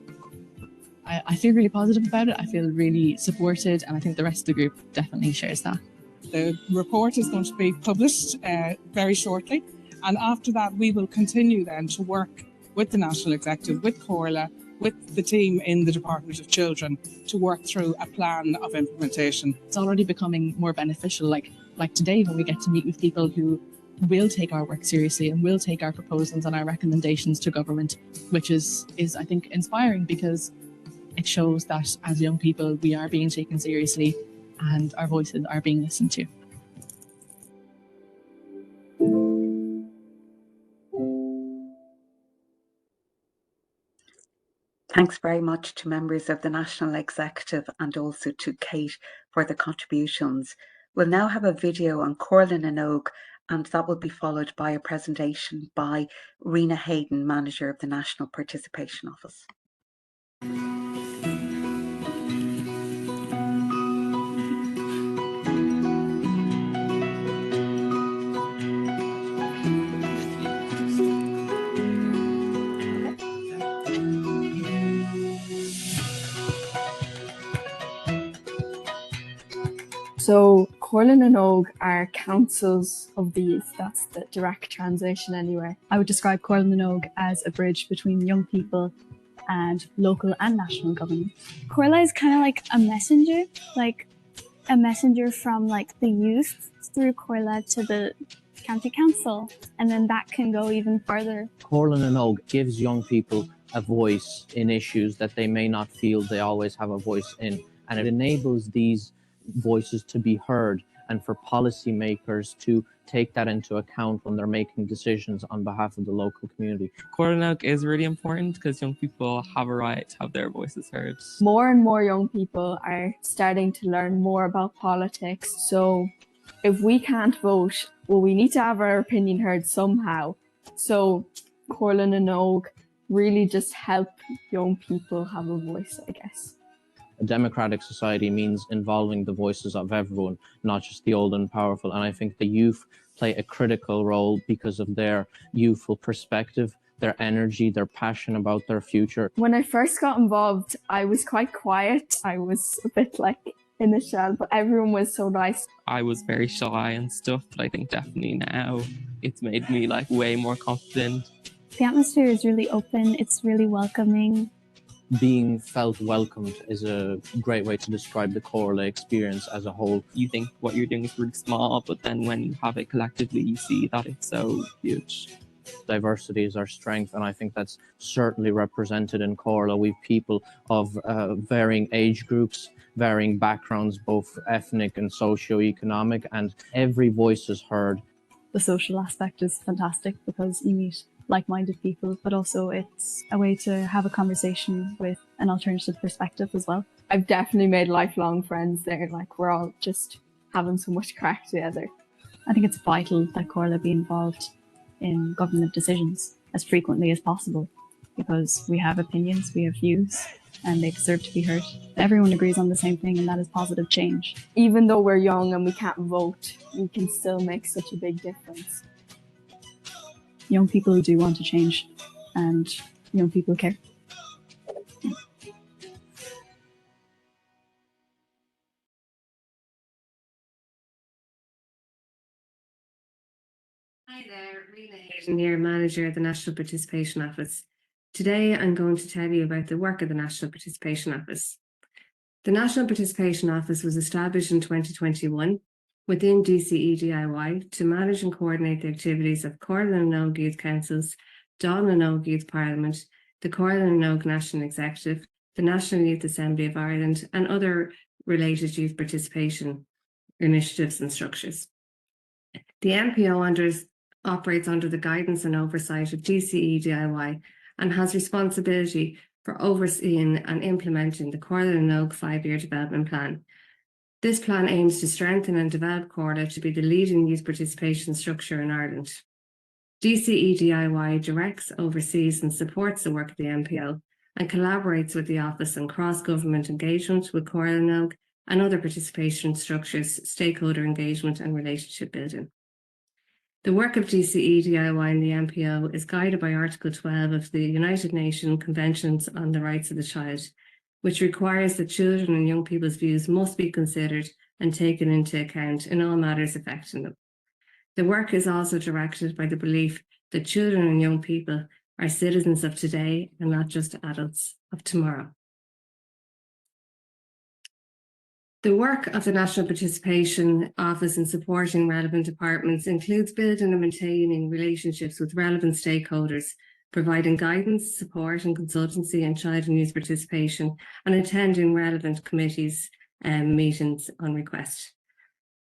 I feel really positive about it. I feel really supported, and I think the rest of the group definitely shares that.
The report is going to be published very shortly, and after that we will continue then to work with the National Executive, with Corla, with the team in the Department of Children to work through a plan of implementation.
It's already becoming more beneficial, like today when we get to meet with people who will take our work seriously and will take our proposals and our recommendations to government, which is I think inspiring, because it shows that as young people we are being taken seriously and our voices are being listened to.
Thanks very much to members of the National Executive and also to Kate for the contributions. We'll now have a video on Corla na nÓg, and that will be followed by a presentation by Rena Hayden, Manager of the National Participation Office.
So Corla na nÓg are councils of the youth. That's the direct translation anyway.
I would describe Corla na nÓg as a bridge between young people and local and national government.
Corla is kind of like a messenger from like the youth through Corla to the county council, and then that can go even further.
Corla na nÓg gives young people a voice in issues that they may not feel they always have a voice in, and it enables these voices to be heard and for policymakers to take that into account when they're making decisions on behalf of the local community.
Corla na nÓg is really important because young people have a right to have their voices heard.
More and more young people are starting to learn more about politics. So if we can't vote, well, we need to have our opinion heard somehow. So Corla na nÓg really just help young people have a voice, I guess.
A democratic society means involving the voices of everyone, not just the old and powerful. And I think the youth play a critical role because of their youthful perspective, their energy, their passion about their future.
When I first got involved, I was quite quiet. I was a bit like in the shell, but everyone was so nice.
I was very shy and stuff, but I think definitely now it's made me like way more confident.
The atmosphere is really open. It's really welcoming.
Being felt welcomed is a great way to describe the Corla experience as a whole.
You think what you're doing is really small, but then when you have it collectively, you see that it's so huge.
Diversity is our strength, and I think that's certainly represented in Corla. We've people of varying age groups, varying backgrounds, both ethnic and socio-economic, and every voice is heard.
The social aspect is fantastic because you meet like-minded people, but also it's a way to have a conversation with an alternative perspective as well.
I've definitely made lifelong friends there. Like, we're all just having so much crack together.
I think it's vital that Corla be involved in government decisions as frequently as possible, because we have opinions, we have views, and they deserve to be heard. Everyone agrees on the same thing, and that is positive change.
Even though we're young and we can't vote, we can still make such a big difference.
Young people do want to change, and young people care.
Hi there, Rena Hayden here, Manager of the National Participation Office. Today I'm going to tell you about the work of the National Participation Office. The National Participation Office was established in 2021 within DCE DIY to manage and coordinate the activities of Corla na nÓg Youth Councils, Dáil na nÓg Youth Parliament, the Corla na nÓg National Executive, the National Youth Assembly of Ireland, and other related youth participation initiatives and structures. The MPO operates under the guidance and oversight of DCE DIY and has responsibility for overseeing and implementing the Corla and Oak 5-year development plan. This plan aims to strengthen and develop Corla to be the leading youth participation structure in Ireland. DCE DIY directs, oversees and supports the work of the MPO and collaborates with the Office on cross-government engagement with Corla and Oak and other participation structures, stakeholder engagement and relationship building. The work of DCE DIY and the MPO is guided by Article 12 of the United Nations Conventions on the Rights of the Child, which requires that children and young people's views must be considered and taken into account in all matters affecting them. The work is also directed by the belief that children and young people are citizens of today and not just adults of tomorrow. The work of the National Participation Office in supporting relevant departments includes building and maintaining relationships with relevant stakeholders, providing guidance, support and consultancy in child and youth participation, and attending relevant committees and meetings on request.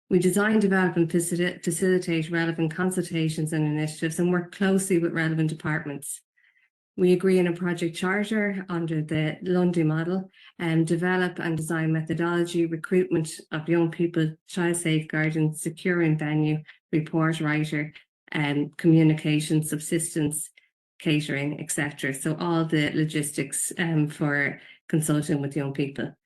We design, develop and facilitate relevant consultations and initiatives and work closely with relevant departments. We agree on a project charter under the Lundy model and develop and design methodology, recruitment of young people, child safeguarding, securing venue, report writer, and communication, subsistence, catering, etc. So all the logistics for consulting with young people.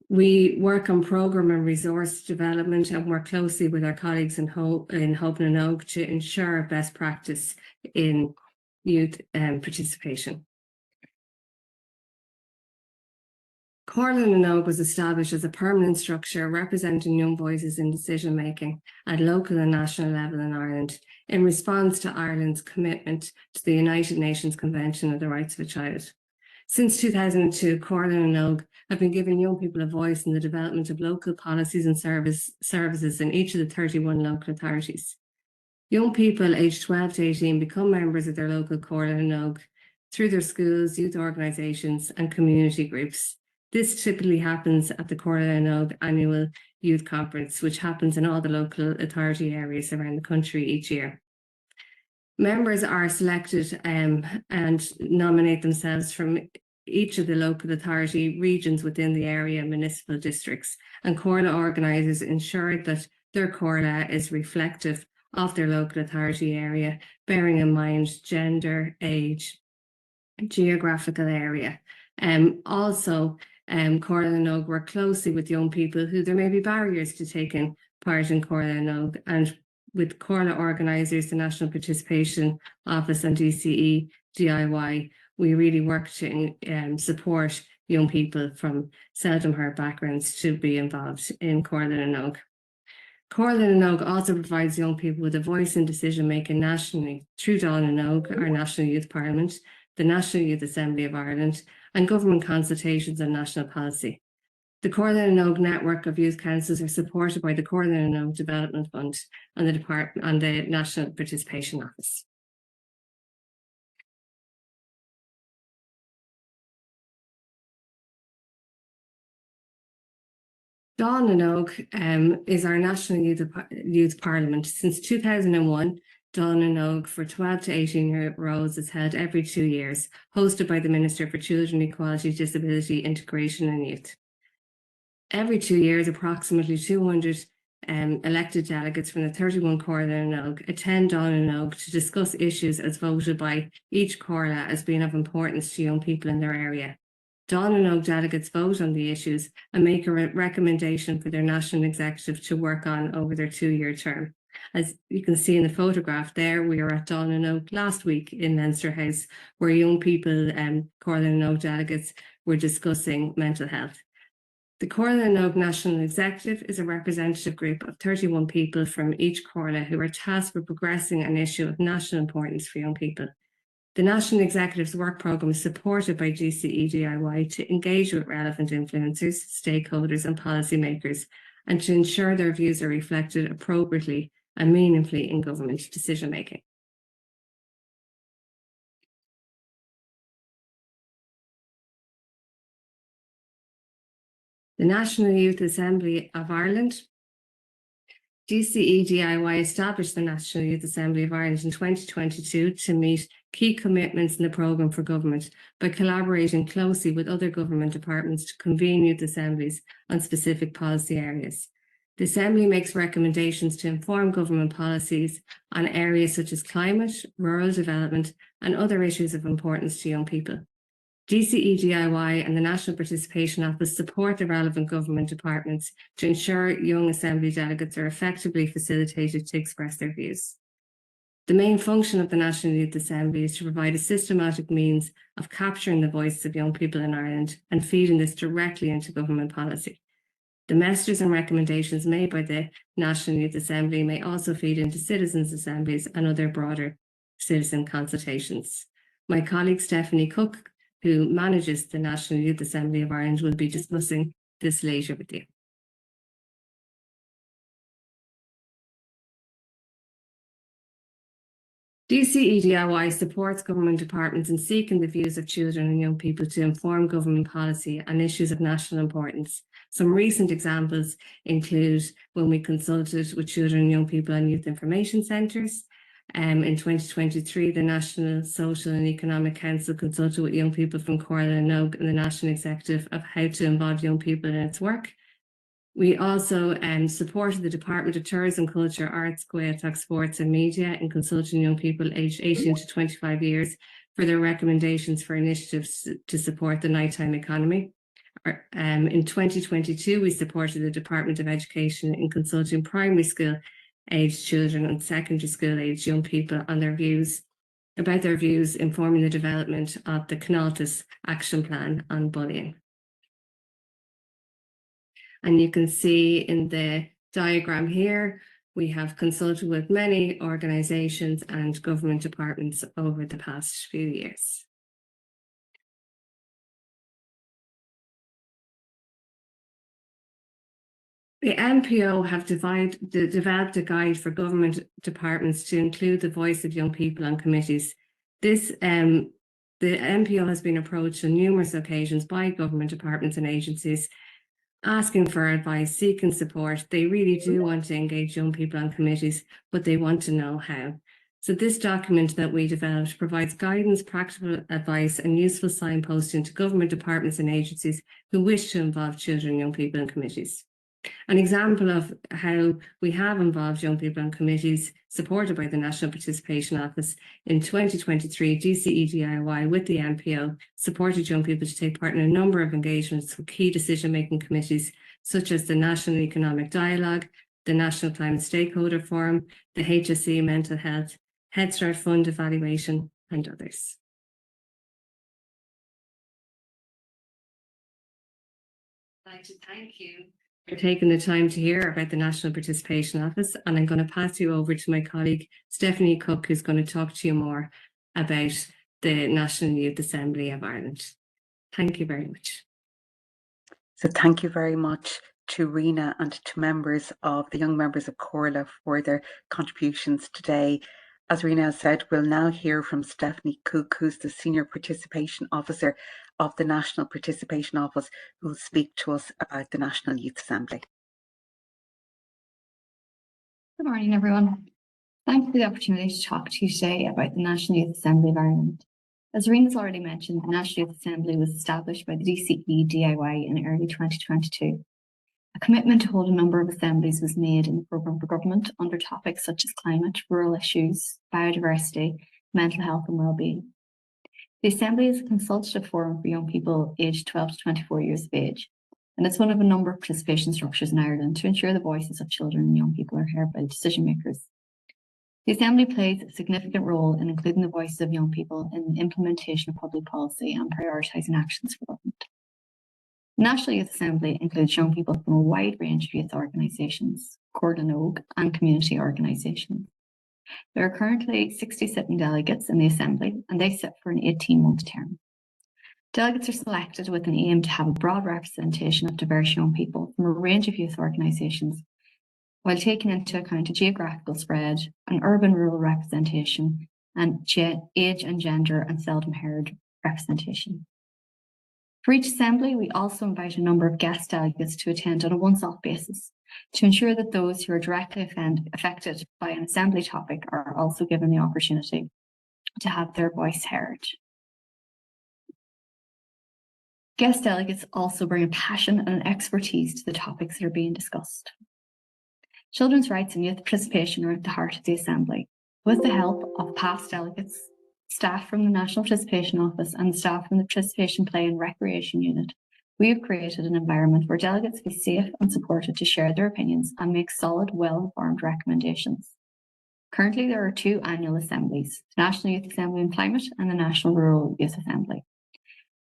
We work on programme and resource development and work closely with our colleagues in Hobnanog and Oak to ensure best practice in youth participation. Corla and Oak was established as a permanent structure representing young voices in decision making at local and national level in Ireland in response to Ireland's commitment to the United Nations Convention on the Rights of a Child. Since 2002, Corla and Oak have been giving young people a voice in the development of local policies and services in each of the 31 local authorities. Young people aged 12 to 18 become members of their local Corla and Oak through their schools, youth organisations and community groups. This typically happens at the Corla and Oak annual youth conference, which happens in all the local authority areas around the country each year. Members are selected and nominate themselves from each of the local authority regions within the area municipal districts, and Corla organisers ensure that their Corla is reflective of their local authority area, bearing in mind gender, age, geographical area. Also, Corla and Oak work closely with young people who there may be barriers to taking part in Corla and Oak, and with Corla organisers, the National Participation Office and DCE DIY, we really work to support young people from seldom heard backgrounds to be involved in Corla and Oak. Corla and Oak also provides young people with a voice in decision making nationally through Dawn and Oak, our National Youth Parliament, the National Youth Assembly of Ireland, and government consultations on national policy. The Corla and Oak network of youth councils are supported by the Corla and Oak Development Fund and the National Participation Office. Dawn and Oak is our National Youth Parliament. Since 2001, Dawn and Oak for 12 to 18-year-olds is held every 2 years, hosted by the Minister for Children, Equality, Disability, Integration and Youth. Every 2 years, approximately 200 elected delegates from the 31 Corla and Oak attend Dawn and Oak to discuss issues as voted by each Corla as being of importance to young people in their area. Dawn and Oak delegates vote on the issues and make a recommendation for their national executive to work on over their 2-year term. As you can see in the photograph there, we were at Dawn and Oak last week in Leinster House, where young people and Corla and Oak delegates were discussing mental health. The Corla and Oak National Executive is a representative group of 31 people from each Corla who are tasked with progressing an issue of national importance for young people. The National Executive's work programme is supported by DCE DIY to engage with relevant influencers, stakeholders and policymakers, and to ensure their views are reflected appropriately and meaningfully in government decision making. The National Youth Assembly of Ireland DCE DIY established the National Youth Assembly of Ireland in 2022 to meet key commitments in the programme for government by collaborating closely with other government departments to convene youth assemblies on specific policy areas. The Assembly makes recommendations to inform government policies on areas such as climate, rural development, and other issues of importance to young people. DCE DIY and the National Participation Office support the relevant government departments to ensure young Assembly delegates are effectively facilitated to express their views. The main function of the National Youth Assembly is to provide a systematic means of capturing the voices of young people in Ireland and feeding this directly into government policy. The messages and recommendations made by the National Youth Assembly may also feed into citizens' assemblies and other broader citizen consultations. My colleague Stephanie Cook, who manages the National Youth Assembly of Ireland, will be discussing this later with you. DCE DIY supports government departments in seeking the views of children and young people to inform government policy on issues of national importance. Some recent examples include when we consulted with children and young people on youth information centres. In 2023, the National Social and Economic Council consulted with young people from Corla and Nogue and the National Executive of how to involve young people in its work. We also supported the Department of Tourism, Culture, Arts, Gaeltacht, Sports and Media in consulting young people aged 18 to 25 years for their recommendations for initiatives to support the nighttime economy. In 2022, we supported the Department of Education in consulting primary school aged children and secondary school aged young people on their views, informing the development of the CNALTES action plan on bullying. And you can see in the diagram here, we have consulted with many organisations and government departments over the past few years. The NPO have developed a guide for government departments to include the voice of young people on committees. The NPO has been approached on numerous occasions by government departments and agencies asking for advice, seeking support. They really do want to engage young people on committees, but they want to know how. So this document that we developed provides guidance, practical advice, and useful signposting to government departments and agencies who wish to involve children and young people in committees. An example of how we have involved young people on committees supported by the National Participation Office in 2023, DCE DIY with the NPO supported young people to take part in a number of engagements with key decision-making committees such as the National Economic Dialogue, the National Climate Stakeholder Forum, the HSE Mental Health, Head Start Fund Evaluation and others. I'd like to thank you for taking the time to hear about the National Participation Office, and I'm going to pass you over to my colleague Stephanie Cook, who's going to talk to you more about the National Youth Assembly of Ireland. Thank you very much.
So thank you very much to Rena and to members of the young members of Corla for their contributions today. As Rena has said, we'll now hear from Stephanie Cook, who's the Senior Participation Officer of the National Participation Office, who will speak to us about the National Youth Assembly.
Good morning, everyone. Thanks for the opportunity to talk to you today about the National Youth Assembly of Ireland. As Rena's already mentioned, the National Youth Assembly was established by the DCE DIY in early 2022. A commitment to hold a number of assemblies was made in the programme for government under topics such as climate, rural issues, biodiversity, mental health and wellbeing. The Assembly is a consultative forum for young people aged 12 to 24 years of age, and it's one of a number of participation structures in Ireland to ensure the voices of children and young people are heard by decision makers. The Assembly plays a significant role in including the voices of young people in the implementation of public policy and prioritising actions for government. The National Youth Assembly includes young people from a wide range of youth organisations, Corla and Nogue, and community organisations. There are currently 60 sitting delegates in the Assembly, and they sit for an 18-month term. Delegates are selected with an aim to have a broad representation of diverse young people from a range of youth organisations, while taking into account a geographical spread, an urban-rural representation, and age and gender and seldom-heard representation. For each Assembly, we also invite a number of guest delegates to attend on a once-off basis, to ensure that those who are directly affected by an assembly topic are also given the opportunity to have their voice heard. Guest delegates also bring a passion and an expertise to the topics that are being discussed. Children's rights and youth participation are at the heart of the Assembly. With the help of past delegates, staff from the National Participation Office and staff from the Participation Play and Recreation Unit, we have created an environment where delegates feel safe and supported to share their opinions and make solid, well-informed recommendations. Currently, there are 2 annual assemblies, the National Youth Assembly on Climate and the National Rural Youth Assembly.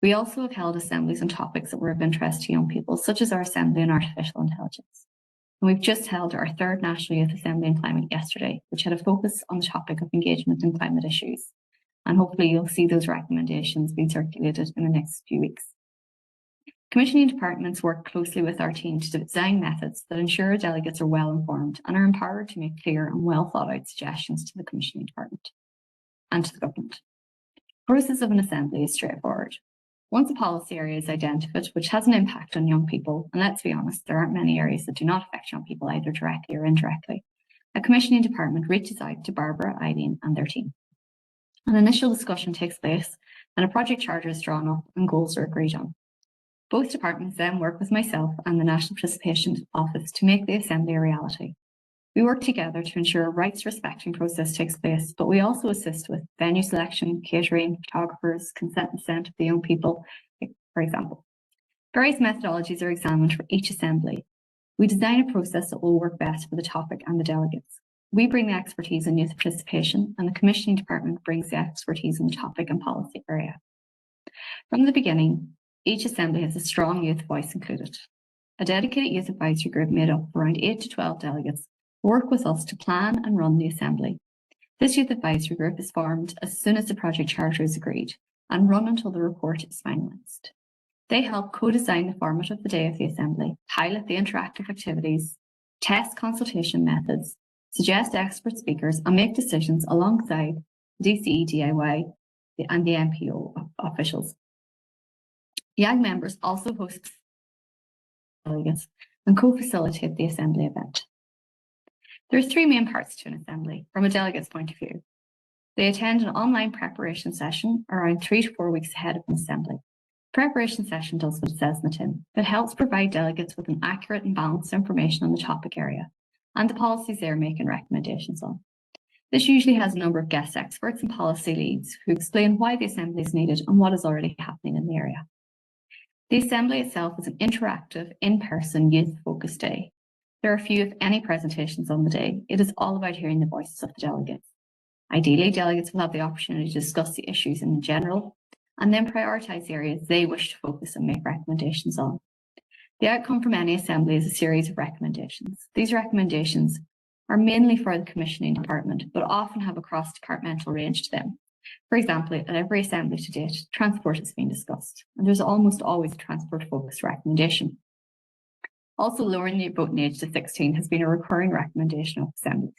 We also have held assemblies on topics that were of interest to young people, such as our Assembly on Artificial Intelligence. And we've just held our 3rd National Youth Assembly on Climate yesterday, which had a focus on the topic of engagement in climate issues. And hopefully you'll see those recommendations being circulated in the next few weeks. Commissioning departments work closely with our team to design methods that ensure delegates are well informed and are empowered to make clear and well thought out suggestions to the commissioning department and to the government. The process of an assembly is straightforward. Once a policy area is identified which has an impact on young people, and let's be honest, there aren't many areas that do not affect young people either directly or indirectly, a commissioning department reaches out to Barbara, Eileen and their team. An initial discussion takes place and a project charter is drawn up and goals are agreed on. Both departments then work with myself and the National Participation Office to make the assembly a reality. We work together to ensure a rights-respecting process takes place, but we also assist with venue selection, catering, photographers, consent of the young people, for example. Various methodologies are examined for each assembly. We design a process that will work best for the topic and the delegates. We bring the expertise in youth participation, and the commissioning department brings the expertise in the topic and policy area. From the beginning, each assembly has a strong youth voice included. A dedicated youth advisory group made up of around 8 to 12 delegates work with us to plan and run the assembly. This youth advisory group is formed as soon as the project charter is agreed and run until the report is finalised. They help co-design the format of the day of the assembly, pilot the interactive activities, test consultation methods, suggest expert speakers and make decisions alongside DCE DIY and the NPO officials. YAG members also host delegates and co-facilitate the assembly event. There are 3 main parts to an assembly from a delegate's point of view. They attend an online preparation session around 3 to 4 weeks ahead of an assembly. The preparation session does what it says in the tin. It helps provide delegates with an accurate and balanced information on the topic area and the policies they are making recommendations on. This usually has a number of guest experts and policy leads who explain why the assembly is needed and what is already happening in the area. The assembly itself is an interactive, in-person, youth-focused day. There are few, if any, presentations on the day. It is all about hearing the voices of the delegates. Ideally, delegates will have the opportunity to discuss the issues in general and then prioritise the areas they wish to focus and make recommendations on. The outcome from any assembly is a series of recommendations. These recommendations are mainly for the commissioning department, but often have a cross-departmental range to them. For example, at every assembly to date, transport has been discussed, and there's almost always a transport-focused recommendation. Also, lowering the voting age to 16 has been a recurring recommendation of assemblies.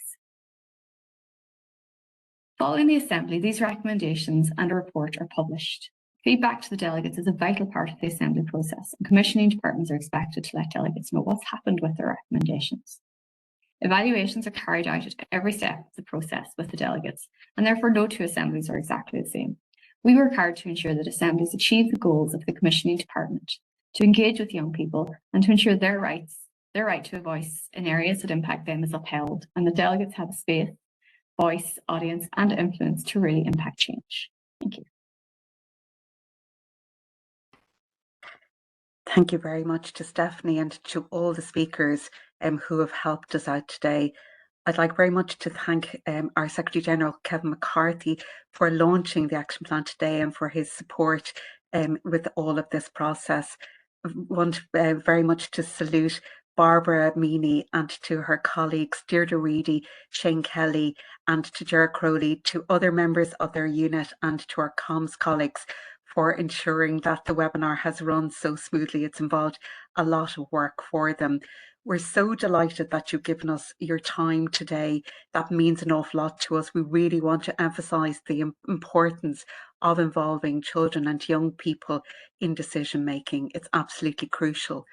Following the assembly, these recommendations and a report are published. Feedback to the delegates is a vital part of the assembly process, and commissioning departments are expected to let delegates know what's happened with their recommendations. Evaluations are carried out at every step of the process with the delegates, and therefore no 2 assemblies are exactly the same. We work hard to ensure that assemblies achieve the goals of the commissioning department, to engage with young people and to ensure their right to a voice in areas that impact them is upheld, and the delegates have a space, voice, audience and influence to really impact change. Thank you.
Thank you very much to Stephanie and to all the speakers who have helped us out today. I'd like very much to thank our Secretary General, Kevin McCarthy, for launching the action plan today and for his support with all of this process. I want very much to salute Barbara Meany and to her colleagues, Deirdre Reedy, Shane Kelly and to Ger Crowley, to other members of their unit and to our comms colleagues for ensuring that the webinar has run so smoothly. It's involved a lot of work for them. We're so delighted that you've given us your time today. That means an awful lot to us. We really want to emphasise the importance of involving children and young people in decision making. It's absolutely crucial.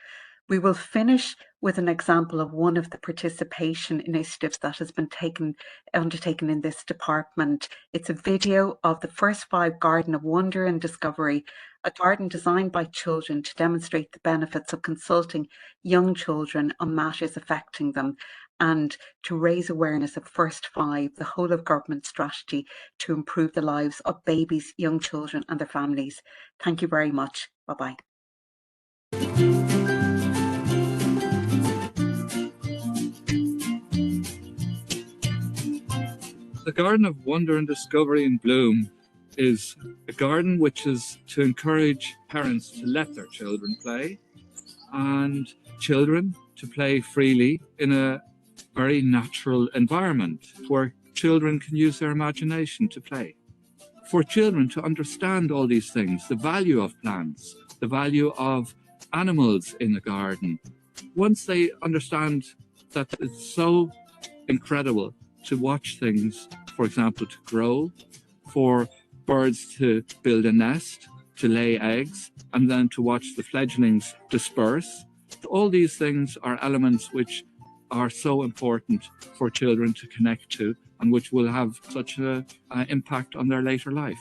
We will finish with an example of one of the participation initiatives that has been undertaken in this department. It's a video of the First Five Garden of Wonder and Discovery, a garden designed by children to demonstrate the benefits of consulting young children on matters affecting them and to raise awareness of First Five, the whole of government strategy to improve the lives of babies, young children and their families. Thank you very much. Bye-bye.
The Garden of Wonder and Discovery in Bloom is a garden which is to encourage parents to let their children play and children to play freely in a very natural environment where children can use their imagination to play. For children to understand all these things, the value of plants, the value of animals in the garden, once they understand that it's so incredible to watch things, for example, to grow, for birds to build a nest, to lay eggs, and then to watch the fledglings disperse. All these things are elements which are so important for children to connect to and which will have such an impact on their later life.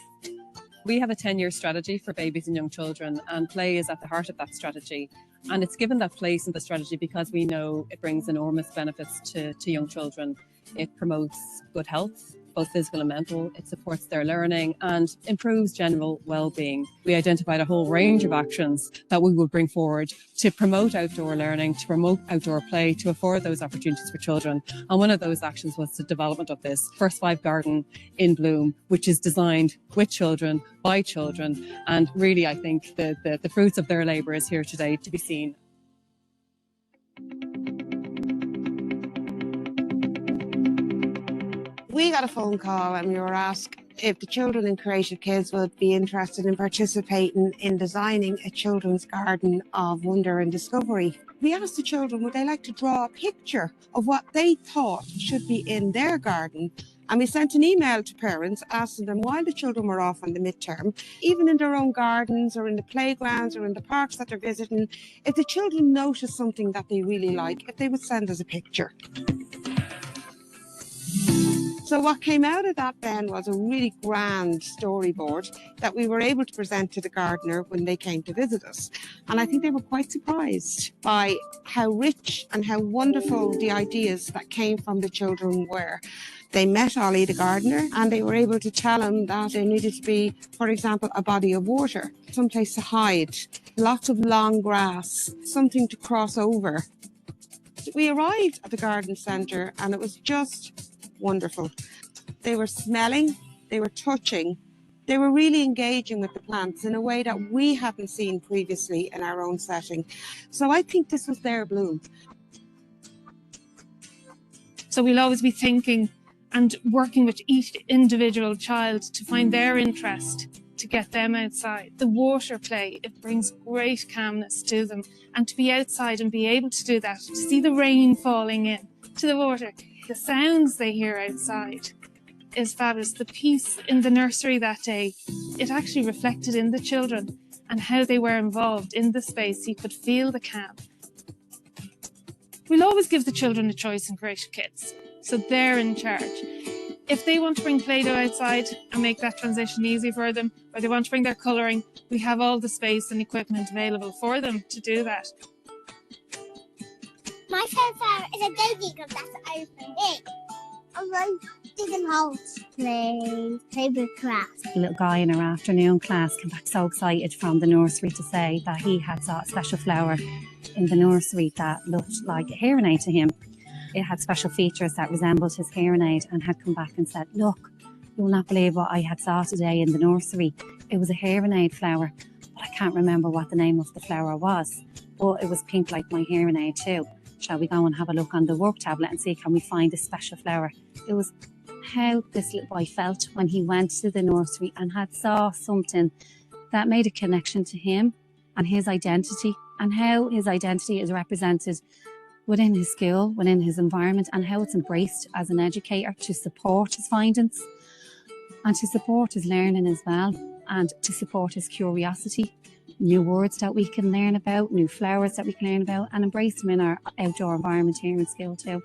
We have a 10-year strategy for babies and young children, and play is at the heart of that strategy. And it's given that place in the strategy because we know it brings enormous benefits to young children. It promotes good health, both physical and mental. It supports their learning and improves general well-being. We identified a whole range of actions that we would bring forward to promote outdoor learning, to promote outdoor play, to afford those opportunities for children. And one of those actions was the development of this First Five Garden in Bloom, which is designed with children, by children. And really, I think the fruits of their labour is here today to be seen.
We got a phone call and we were asked if the children in Creative Kids would be interested in participating in designing a children's garden of wonder and discovery. We asked the children would they like to draw a picture of what they thought should be in their garden. And we sent an email to parents asking them while the children were off on the midterm, even in their own gardens or in the playgrounds or in the parks that they're visiting, if the children noticed something that they really like, if they would send us a picture. So what came out of that then was a really grand storyboard that we were able to present to the gardener when they came to visit us. And I think they were quite surprised by how rich and how wonderful the ideas that came from the children were. They met Ollie, the gardener, and they were able to tell him that there needed to be, for example, a body of water, someplace to hide, lots of long grass, something to cross over. We arrived at the garden centre and it was just wonderful. They were smelling, they were touching, they were really engaging with the plants in a way that we hadn't seen previously in our own setting. So I think this was their bloom.
So we'll always be thinking and working with each individual child to find their interest, to get them outside. The water play, it brings great calmness to them. And to be outside and be able to do that, to see the rain falling in to the water, the sounds they hear outside is fabulous. The peace in the nursery that day, it actually reflected in the children and how they were involved in the space. You could feel the calm. We'll always give the children a choice in Creative Kids, so they're in charge. If they want to bring Play-Doh outside and make that transition easy for them, or they want to bring their colouring, we have all the space and equipment available for them to do that.
My favourite is a baby because that's open big. I like digging holes. Play with crafts.
A little guy in our afternoon class came back so excited from the nursery to say that he had saw a special flower in the nursery that looked like a hearing aid to him. It had special features that resembled his hearing aid and had come back and said, look, you will not believe what I had saw today in the nursery. It was a hearing aid flower, but I can't remember what the name of the flower was. But it was pink like my hearing aid too. Shall we go and have a look on the work tablet and see can we find a special flower? It was how this little boy felt when he went to the nursery and had saw something that made a connection to him and his identity, and how his identity is represented within his school, within his environment, and how it's embraced as an educator to support his findings and to support his learning as well, and to support his curiosity. new words that we can learn about, new flowers that we can learn about, and embrace them in our outdoor environment here in Skill too.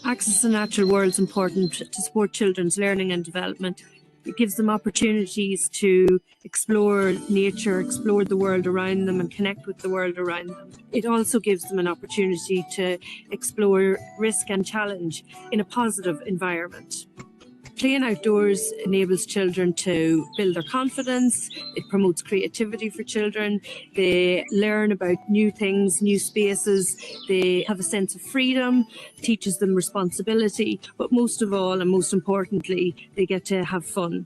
Access to natural world is important to support children's learning and development. It gives them opportunities to explore nature, explore the world around them and connect with the world around them. It also gives them an opportunity to explore risk and challenge in a positive environment. Playing outdoors enables children to build their confidence. It promotes creativity for children. They learn about new things, new spaces. They have a sense of freedom, teaches them responsibility, but most of all and most importantly, they get to have fun.